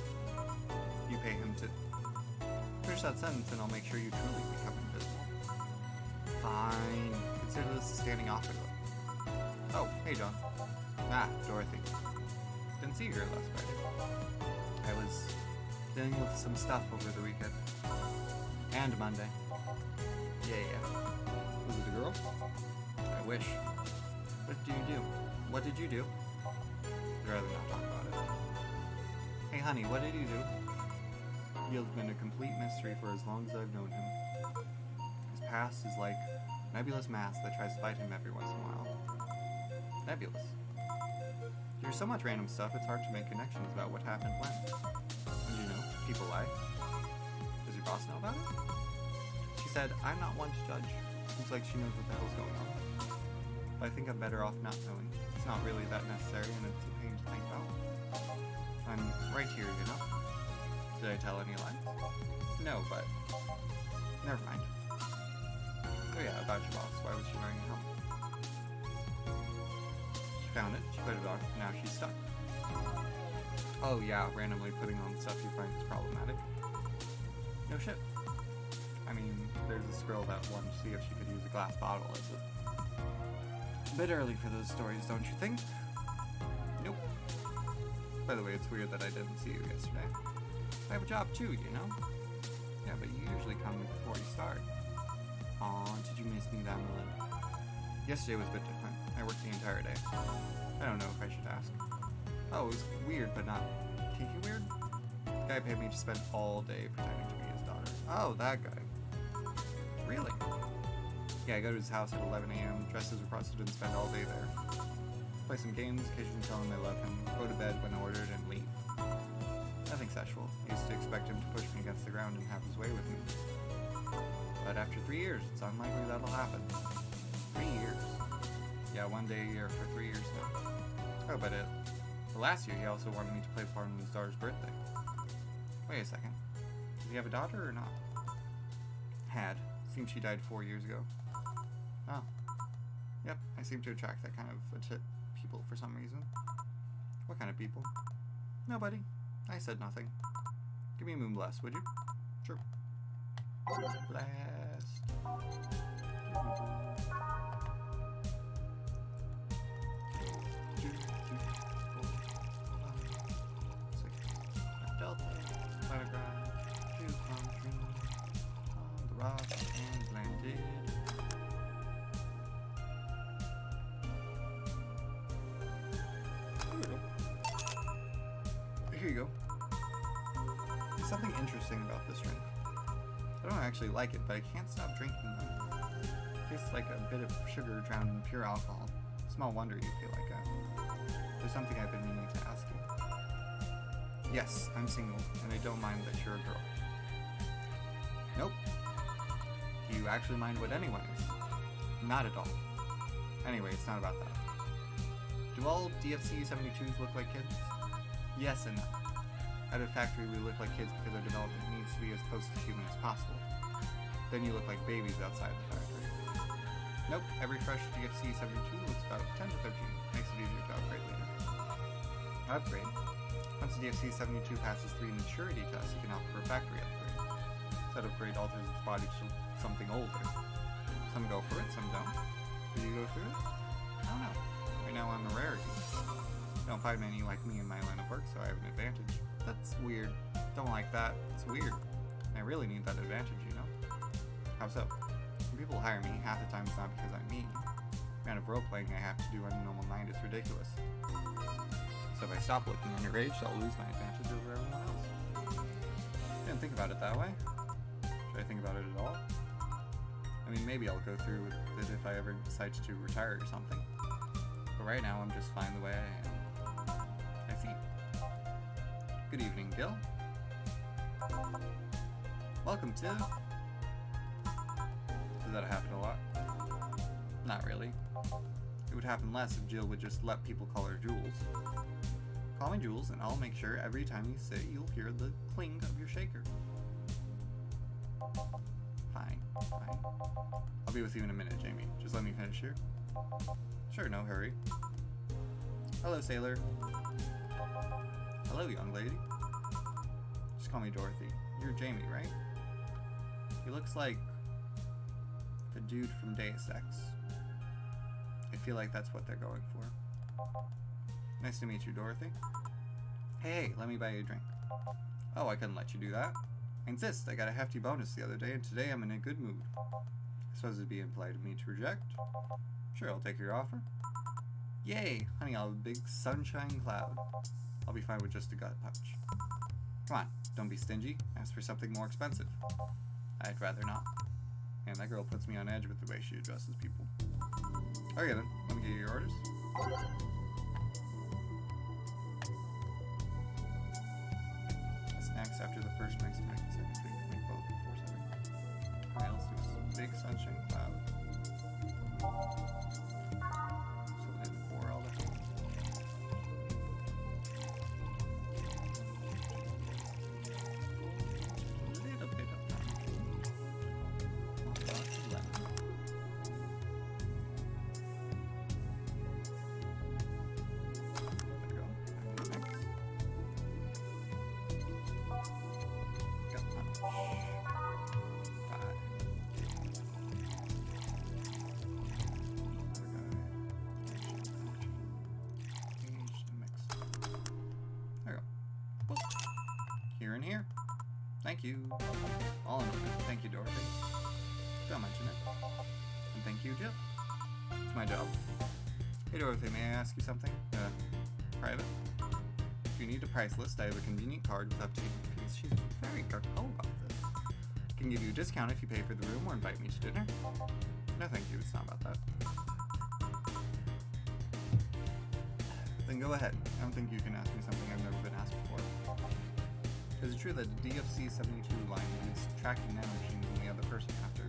You pay him to... Finish that sentence and I'll make sure you truly become invisible. Fine. Consider this a standing offer, though. Oh, hey, John. Ah, Dorothy. Didn't see you here last Friday. I was dealing with some stuff over the weekend. And Monday. Yeah. Was it a girl? I wish. What do you do? What did you do? I'd rather not talk about it. Hey honey, what did you do? Neil's been a complete mystery for as long as I've known him. His past is like a nebulous mass that tries to bite him every once in a while. Nebulous. There's so much random stuff, it's hard to make connections about what happened when. And you know, people lie. Does your boss know about it? She said, I'm not one to judge. Seems like she knows what the hell's going on. But I think I'm better off not knowing. It's not really that necessary, and it's a pain to think about. I'm right here, you know? Did I tell any lies? No, but... Never mind. Oh yeah, about your boss. Why was she wearing a helmet? Found it, she put it on, now she's stuck. Oh yeah, randomly putting on stuff you find is problematic. No shit. I mean, there's this girl that wanted to see if she could use a glass bottle as a bit early for those stories, don't you think? Nope. By the way, it's weird that I didn't see you yesterday. I have a job too, you know? Yeah, but you usually come before you start. Aw, did you miss me, Valhalla? Yesterday was a bit different. I worked the entire day. I don't know if I should ask. Oh, it was weird, but not kinky weird? The guy paid me to spend all day pretending to be his daughter. Oh, that guy. Really? Yeah, I go to his house at 11 a.m., dress as requested, and spend all day there. Play some games, occasionally tell him I love him, go to bed when ordered, and leave. Nothing sexual. I used to expect him to push me against the ground and have his way with me. But after 3 years, it's unlikely that'll happen. 3 years? Yeah, 1 day a year for 3 years now. Oh, but the last year he also wanted me to play part on his daughter's birthday. Wait a second. Does he have a daughter or not? Had. Seems she died 4 years ago. Oh. Yep, I seem to attract that kind of people for some reason. What kind of people? Nobody. I said nothing. Give me a moon blast, would you? Sure. Blast. Delta, photograph, 2 concrete, on the rock and landed. Here you go. There's something interesting about this drink. I don't actually like it, but I can't stop drinking them. It tastes like a bit of sugar drowned in pure alcohol. Small wonder you feel like that. There's something I've been meaning to ask you. Yes, I'm single, and I don't mind that you're a girl. Nope. Do you actually mind what anyone is? Not at all. Anyway, it's not about that. Do all DFC 72s look like kids? Yes and no. At a factory, we look like kids because our development needs to be as close to human as possible. Then you look like babies outside the factory. Nope, every fresh DFC 72 looks about 10 to 13. Makes it easier to upgrade later. Upgrade? Once the DFC 72 passes 3 maturity tests, you can opt for a factory upgrade. That upgrade alters its body to something older. Some go for it, some don't. Do you go through it? I don't know. Right now I'm a rarity. Don't find many like me in my line of work, so I have an advantage. That's weird. Don't like that. It's weird. I really need that advantage, you know? How so? When people hire me, half the time it's not because I'm mean. The amount of role-playing I have to do on a normal night is ridiculous. So if I stop looking underage, I'll lose my advantage over everyone else. I didn't think about it that way. Should I think about it at all? I mean, maybe I'll go through with it if I ever decide to retire or something. But right now, I'm just fine the way I am. I see. Good evening, Gil. Welcome to... Does that happen a lot? Not really. It would happen less if Jill would just let people call her Jules. Call me Jules, and I'll make sure every time you sit, you'll hear the cling of your shaker. Fine, fine. I'll be with you in a minute, Jamie. Just let me finish here. Sure, no hurry. Hello, sailor. Hello, young lady. Just call me Dorothy. You're Jamie, right? He looks like the dude from Deus Ex. I feel like that's what they're going for. Nice to meet you, Dorothy. Hey, let me buy you a drink. Oh, I couldn't let you do that. I insist. I got a hefty bonus the other day, and today I'm in a good mood. I suppose it'd be impolite of me to reject. Sure, I'll take your offer. Yay! Honey, I'll have a big sunshine cloud. I'll be fine with just a gut punch. Come on, don't be stingy. Ask for something more expensive. I'd rather not. Man, that girl puts me on edge with the way she addresses people. Okay then, let me get you your orders. Snacks after the first mix to make the second drink. Make both before serving. Alright, let's do some big sunshine cloud. So we didn't pour all the things. A little bit of pumpkin. One lot of lemon. Thank you. All in order. Thank you, Dorothy. Don't mention it. And thank you, Jill. It's my job. Hey, Dorothy, may I ask you something? Private? If you need a price list, I have a convenient card with up to fees. She's very cool about this. I can give you a discount if you pay for the room or invite me to dinner. No, thank you. It's not about that. Then go ahead. I don't think you can ask me something I've never been asked before. Is it true that the DFC-72 line uses tracking nanomachines on the other person after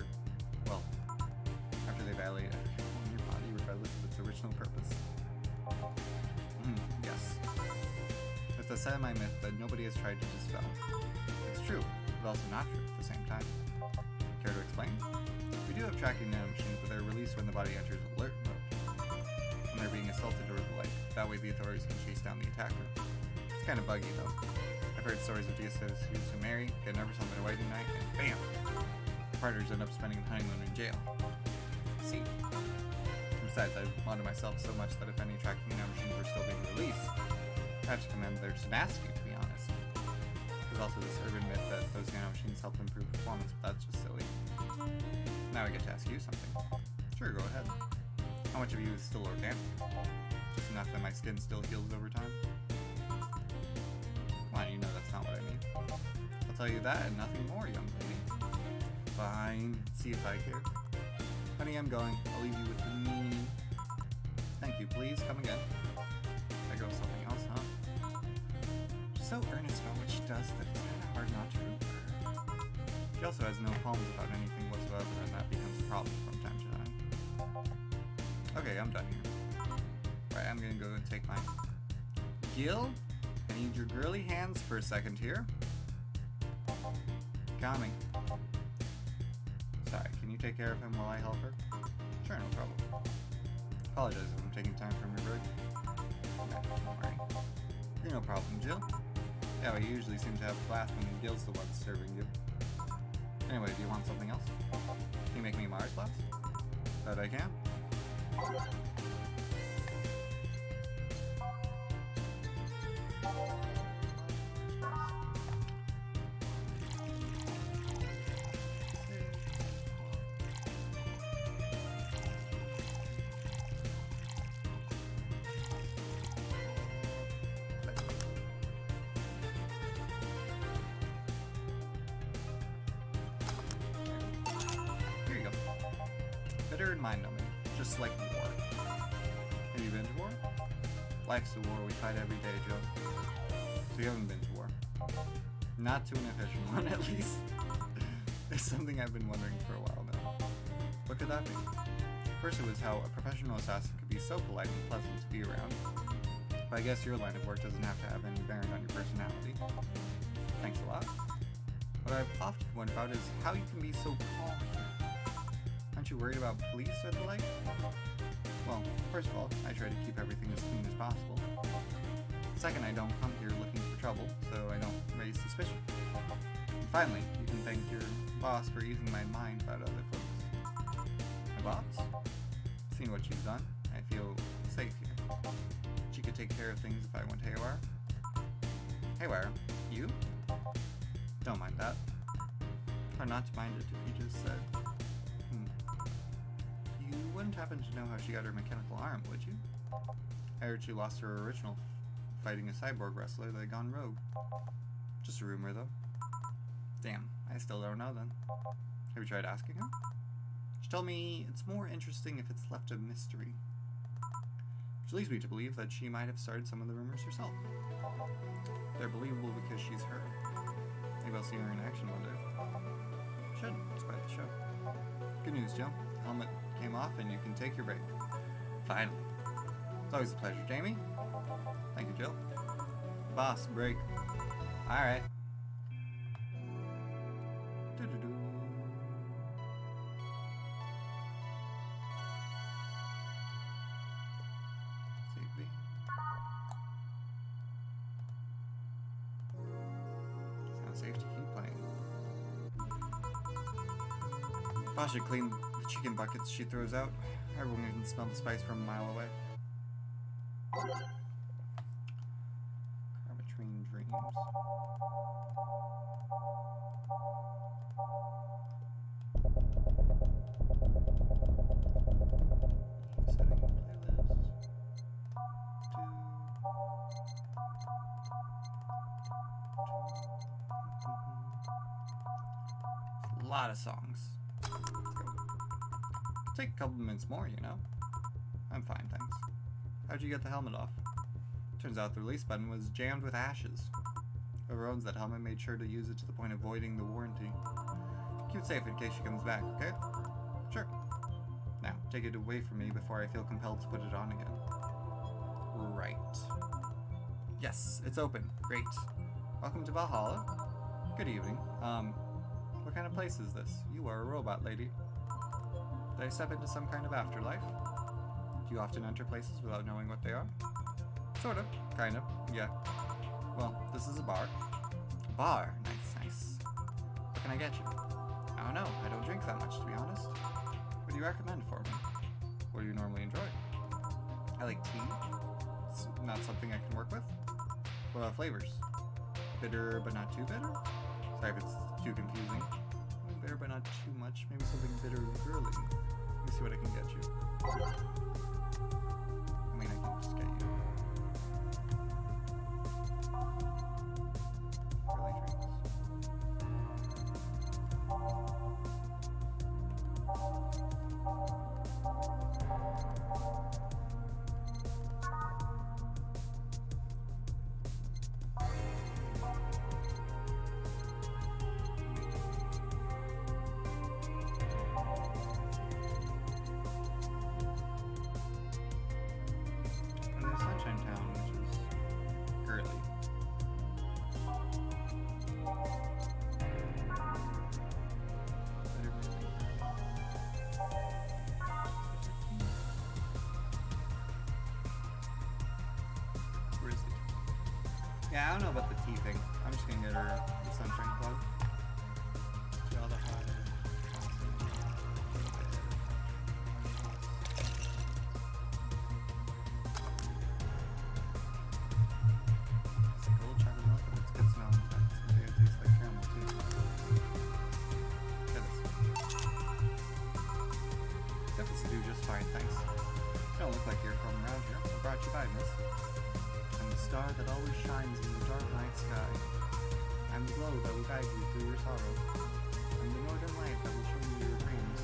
they violate your body regardless of its original purpose? Yes. It's a semi-myth that nobody has tried to dispel. It's true, but also not true at the same time. Care to explain? We do have tracking nanomachines, but they're released when the body enters alert mode. When they're being assaulted or the like. That way the authorities can chase down the attacker. It's kind of buggy though. I've heard stories of DSOs who marry, get nervous on their wedding night, and bam! The partners end up spending the honeymoon in jail. See? Besides, I've wanted myself so much that if any tracking nanomachines were still being released, I have to commend their tenacity, to be honest. There's also this urban myth that those nanomachines help improve performance, but that's just silly. Now I get to ask you something. Sure, go ahead. How much of you is still organic? Just enough that my skin still heals over time? Come on, you know that's not what I mean. I'll tell you that and nothing more, young lady. Fine, see if I care. Honey, I'm going. I'll leave you with the meaning. Thank you, please, come again. That girl's something else, huh? She's so earnest about what she does that it's kind of hard not to root for her. She also has no qualms about anything whatsoever, and that becomes a problem from time to time. Okay, I'm done here. Right, I'm gonna go and take mine. Gil, I need your girly hands for a second here. Coming. Sorry, can you take care of him while I help her? Sure, no problem. Apologize if I'm taking time from your break. Okay, don't worry. You're no problem, Jill. Yeah, we usually seem to have a class when Gil's the one serving you. Anyway, do you want something else? Can you make me Mars glass? That I can. Here you go. Bitter and mind-numbing, just like war. Have you been to war? Life's a war we fight every day, Joe. So you haven't been to war. Not to an official one, at least. It's something I've been wondering for a while now. What could that be? First it was how a professional assassin could be so polite and pleasant to be around. But I guess your line of work doesn't have to have any bearing on your personality. Thanks a lot. What I've often wondered about is how you can be so calm. Aren't you worried about police or the like? Well, first of all, I try to keep everything as clean as possible. Second, I don't come here looking for trouble, so I don't raise suspicion. And finally, you can thank your boss for easing my mind about other folks. My boss? Seeing what she's done, I feel safe here. She could take care of things if I went haywire. Haywire? You? Don't mind that. Or not to mind it if you just said. You wouldn't happen to know how she got her mechanical arm, would you? I heard she lost her original fighting a cyborg wrestler that had gone rogue. Just a rumor, though. Damn, I still don't know then. Have you tried asking her? She told me it's more interesting if it's left a mystery. Which leads me to believe that she might have started some of the rumors herself. They're believable because she's her. Maybe I'll see her in action one day. Should. It's quite the show. Good news, Joe. Helmet came off and you can take your break. Finally. It's always a pleasure, Jamie. Thank you, Jill. Boss, break. Alright. Doo-doo-doo. Safety. Sounds safe to keep playing. Boss should clean the chicken buckets she throws out. Everyone can smell the spice from a mile away. Carbon Train Dreams. Setting playlist. It's a lot of songs. Take a couple minutes more, you know? I'm fine, thanks. How'd you get the helmet off? Turns out the release button was jammed with ashes. Whoever owns that helmet made sure to use it to the point of voiding the warranty. Keep it safe in case she comes back, okay? Sure. Now, take it away from me before I feel compelled to put it on again. Right. Yes, it's open. Great. Welcome to Valhalla. Good evening. What kind of place is this? You are a robot lady. Did I step into some kind of afterlife? Do you often enter places without knowing what they are? Sort of. Kind of. Yeah. Well, this is a bar. Bar? Nice, nice. What can I get you? I don't know. I don't drink that much, to be honest. What do you recommend for me? What do you normally enjoy? I like tea. It's not something I can work with. What about flavors? Bitter, but not too bitter? Sorry if it's too confusing. Bitter, but not too much. Maybe something bitter and girly. Let me see what I can get you. I mean, I can just get you girly drinks. Sunshine Town, which is girly. Where is it? Yeah, I don't know about the tea thing. I'm just gonna get her the Sunshine Club. See all the high. Fine, thanks. You don't look like you're from around here. What brought you by, miss? I'm the star that always shines in the dark night sky. I'm the glow that will guide you through your sorrow. I'm the northern light that will show you your dreams.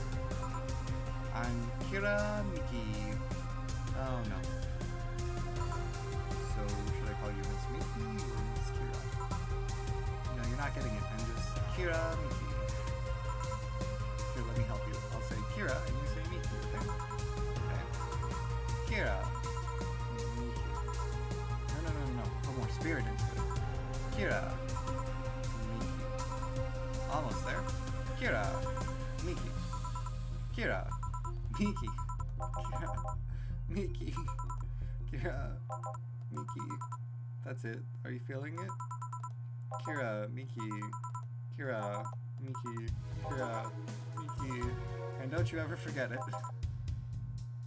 I'm Kira Miki. Oh no. So, should I call you Miss Miki or Miss Kira? No, you're not getting it. I'm just Kira Miki. Here, let me help you. I'll say Kira and you say Miki, okay? Kira. Miki. No. Put more spirit into it. Kira. Miki. Almost there. Kira. Miki. Kira. Miki. Kira. Miki. Kira. Miki. That's it. Are you feeling it? Kira. Miki. Kira. Miki. Kira. Miki. And don't you ever forget it.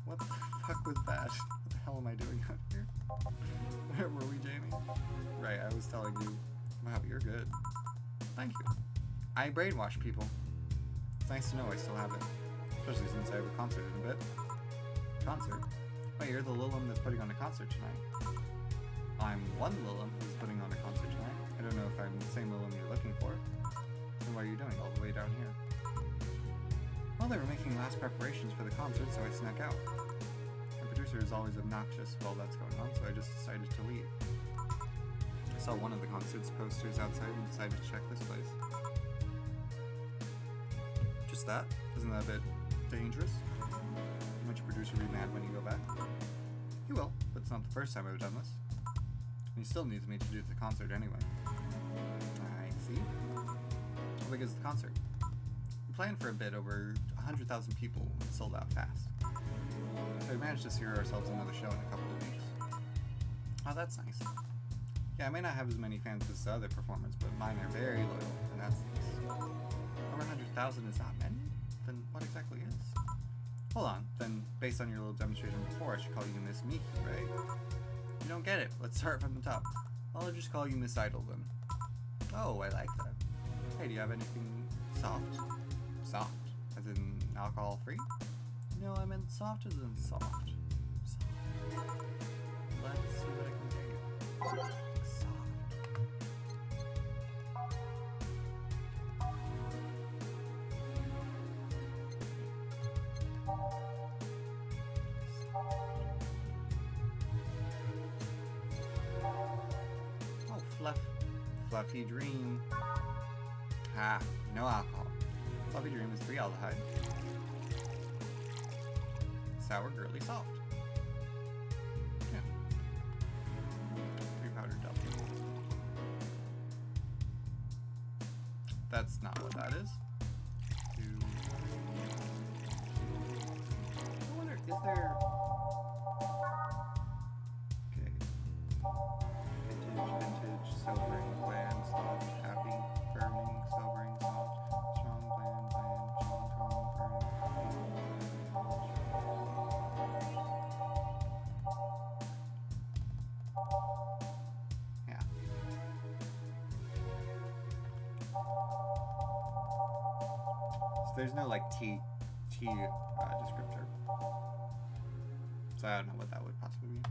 What the fuck was that? What the hell am I doing out here? Where were we, Jamie? Right, I was telling you. Wow, you're good. Thank you. I brainwash people. It's nice to know I still have it. Especially since I have a concert in a bit. Concert? Wait, you're the Lilim that's putting on a concert tonight. I'm one Lilim that's putting on a concert tonight. I don't know if I'm the same Lilim you're looking for. Then what are you doing all the way down here? Well, they were making last preparations for the concert, so I snuck out. The producer is always obnoxious while that's going on, so I just decided to leave. I saw one of the concert's posters outside and decided to check this place. Just that? Isn't that a bit dangerous? Won't your producer be mad when you go back? He will, but it's not the first time I've done this. And he still needs me to do the concert anyway. I see. How big is the concert? Planned for a bit, over 100,000 people, sold out fast. So we managed to secure ourselves another show in a couple of weeks. Oh, that's nice. Yeah, I may not have as many fans as the other performers, but mine are very loyal, and that's nice. Over 100,000 is not many? Then what exactly is? Hold on, then based on your little demonstration before, I should call you Miss Miki, right? You don't get it. Let's start from the top. I'll just call you Miss Idle then. Oh, I like that. Hey, do you have anything soft? Soft? As in alcohol-free? No, I meant soft as in soft. Soft. Let's see what I can get you. Soft. Oh, Fluffy Dream. Ha, no alcohol. Fluffy Dream is 3 aldehyde. Sour girly soft. Yeah. 3 powdered double. That's not what that is. 2. I wonder, is there... Okay. Vintage, sobering, bland, soft, happy, burning, sobering, soft, strong, bland, strong, burning, yeah. So there's no like tea descriptor. So I don't know what that would possibly be.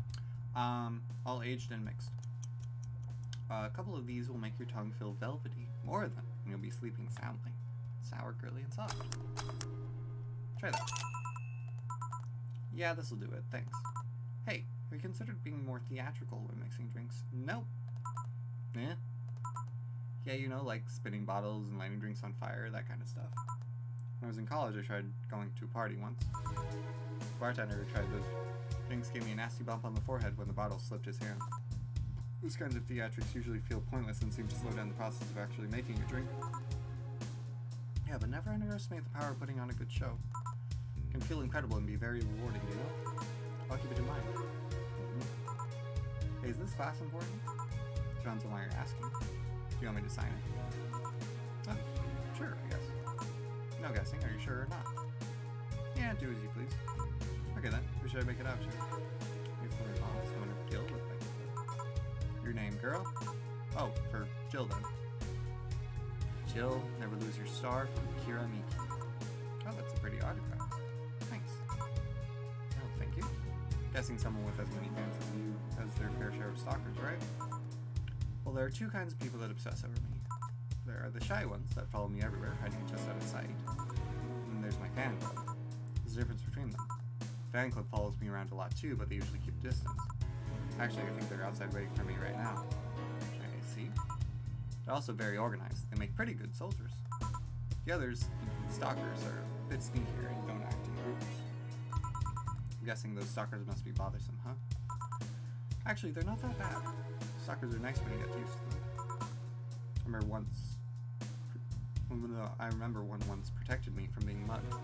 All aged and mixed. A couple of these will make your tongue feel velvety, more than, and you'll be sleeping soundly. Sour, girly, and soft. Try that. Yeah, this'll do it, thanks. Hey, have you considered being more theatrical when mixing drinks? Nope. Eh? Yeah, you know, like spinning bottles and lighting drinks on fire, that kind of stuff. When I was in college, I tried going to a party once. The bartender tried those drinks, gave me a nasty bump on the forehead when the bottle slipped his hand. These kinds of theatrics usually feel pointless and seem to slow down the process of actually making a drink. Yeah, but never underestimate the power of putting on a good show. It can feel incredible and be very rewarding, you know? I'll keep it in mind. Hey, is this class important? Depends on why you're asking. Do you want me to sign it? Oh, sure, I guess. No guessing, are you sure or not? Yeah, do as you please. Okay then, who should I make it out to? Before I promise, I wonder if Jill would like it. Your name, girl? Oh, for Jill then. Jill, never lose your star from Kira Miki. Oh, that's a pretty autograph. Thanks. Oh, thank you. Guessing someone with as many fans as you has their fair share of stalkers, right? Well, there are 2 kinds of people that obsess over me. There are the shy ones that follow me everywhere, hiding just out of sight. And then there's my fan club. There's a difference between them. Fan club follows me around a lot too, but they usually keep distance. Actually, I think they're outside waiting for me right now. I see. They're also very organized. They make pretty good soldiers. The others, stalkers, are a bit sneakier and don't act in groups. I'm guessing those stalkers must be bothersome, huh? Actually, they're not that bad. Stalkers are nice when you get used to them. I remember one once protected me from being mugged.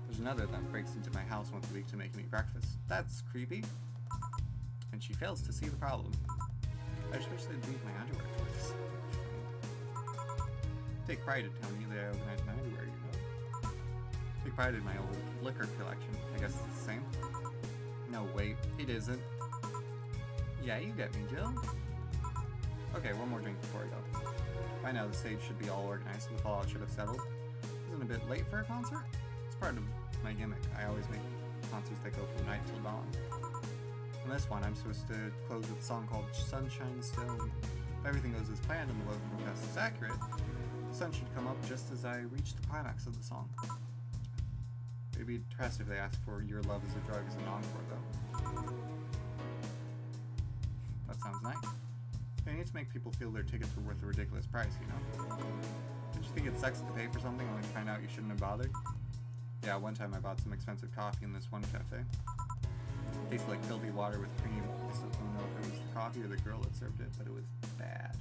There's another that breaks into my house once a week to make me breakfast. That's creepy. And she fails to see the problem. I just wish they'd leave my underwear for this. Take pride in telling me that I organize my underwear, you know. Take pride in my old liquor collection. I guess it's the same. No, wait, it isn't. Yeah, you get me, Jill. Okay, one more drink before I go. By now, the stage should be all organized, so the fallout should have settled. Isn't it a bit late for a concert? It's part of my gimmick. I always make concerts that go from night till dawn. On this one, I'm supposed to close with a song called Sunshine Stone. If everything goes as planned and the weather forecast is accurate, the sun should come up just as I reach the climax of the song. They'd be depressed if they asked for Your Love is a Drug as an encore, though. That sounds nice. They need to make people feel their tickets were worth a ridiculous price, you know? Don't you think it sucks to pay for something only to find out you shouldn't have bothered? Yeah, one time I bought some expensive coffee in this one cafe. It tasted like filthy water with cream. I still don't know if it was the coffee or the girl that served it, but it was bad.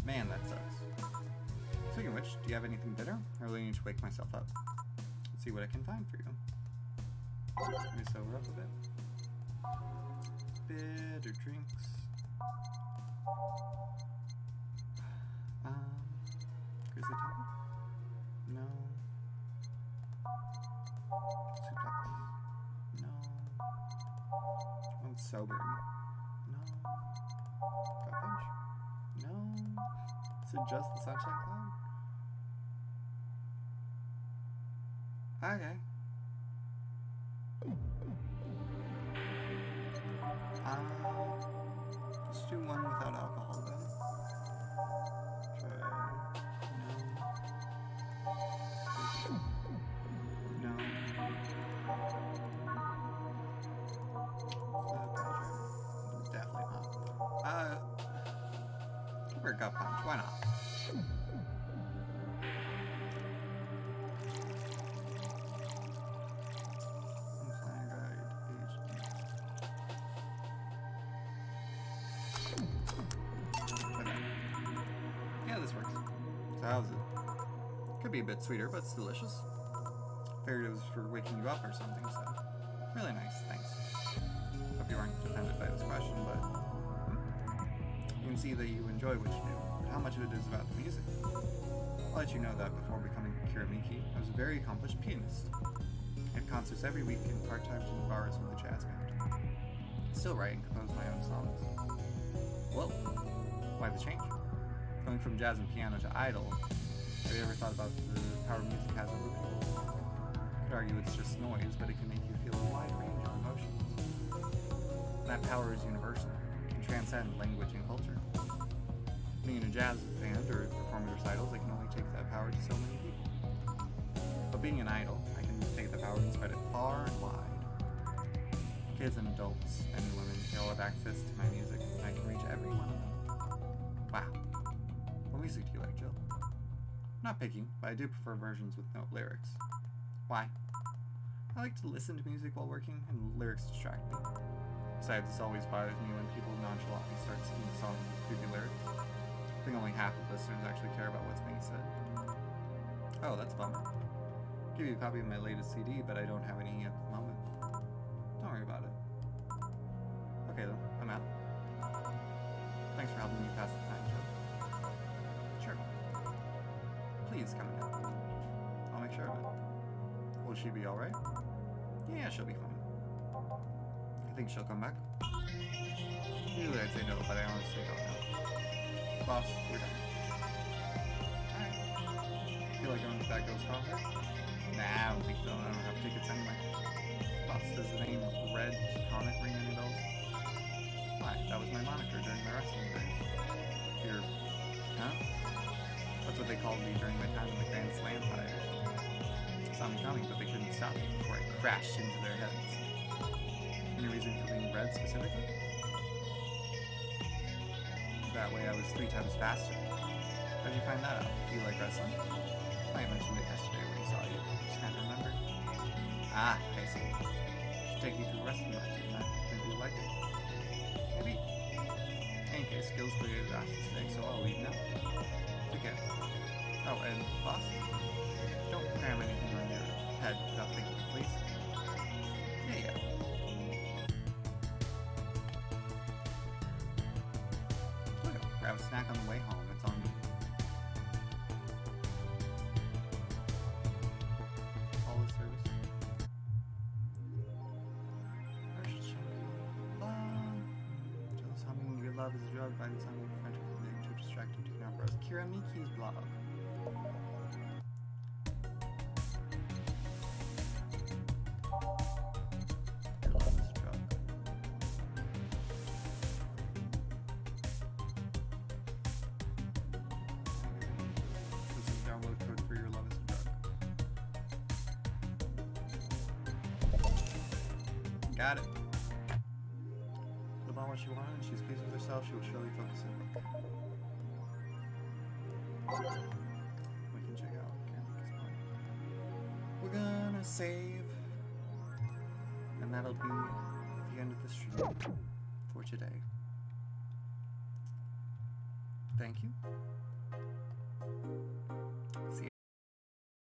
Man, that sucks. Speaking of which, do you have anything bitter? I really need to wake myself up. Let's see what I can find for you. Let me sober up a bit. Bitter drinks. Grizzly Temple? No. Suplex? No. One's sobering? No. Gut punch? No. Is it just the Sunshine Cloud? Okay. Let's do one without alcohol then. Try. No. No. Definitely not. Give her a gut punch. Why not? Yeah, this works. So how's it? Could be a bit sweeter, but it's delicious. Figured it was for waking you up or something, so really nice, thanks. Hope you weren't offended by this question, but you can see that you enjoy what you do, but how much of it is about the music. I'll let you know that before becoming Kiramiki, I was a very accomplished pianist. I had concerts every week and part-time in bars with the jazz band. I still write and compose my own songs. Whoa, why the change? Going from jazz and piano to idol, have you ever thought about the power music has over people? You could argue it's just noise, but it can make you feel a wide range of emotions. That power is universal, can transcend language and culture. Being in a jazz band or performing recitals, I can only take that power to so many people. But being an idol, I can take the power and spread it far and wide. Kids and adults, men and women, they all have access to my music, and I can reach every one of them. Wow. What music do you like, Jill? I'm not picky, but I do prefer versions with no lyrics. Why? I like to listen to music while working, and lyrics distract me. Besides, this always bothers me when people nonchalantly start singing songs with creepy lyrics. I think only half of listeners actually care about what's being said. Oh, that's a bummer. I'll give you a copy of my latest CD, but I don't have any at the moment. Don't worry about it. Okay then, I'm out. Thanks for helping me pass the time, Joe. Sure. Please come again. I'll make sure of it. Will she be alright? Yeah, she'll be fine. I think she'll come back. Usually I'd say no, but I honestly don't know. Boss, we're done. Alright. Feel like going to that girl's concert? Nah, I don't think so. I don't have tickets anyway. Boss, does the name Red Comet ring any bells? Why, that was my moniker during my wrestling days. You're... huh? That's what they called me during my time in the Grand Slam fire. Saw me coming, but they couldn't stop me before I crashed into their heads. Any reason for being red specifically? That way I was 3 times faster. How'd you find that out? Do you like wrestling? I mentioned it yesterday when I saw you. Just can't remember. Ah, I see. Should take you to a wrestling match sometime. Maybe you'll like it. Maybe. In any case, Gil's cleared his asses today, so I'll leave now. Take care. Oh, and boss? Don't cram anything on your head without thinking, please. Yeah. Grab a snack on the way home. It's on me. Call the service. Just humming your love is a drug by the sound of your friendship being too distracted to now browse Kiramiki's blog. Got it. Live on what she wanted, and she's pleased with herself, she will surely focus on work. We can check out Kiramiki's point. We're gonna save. And that'll be the end of the stream for today. Thank you.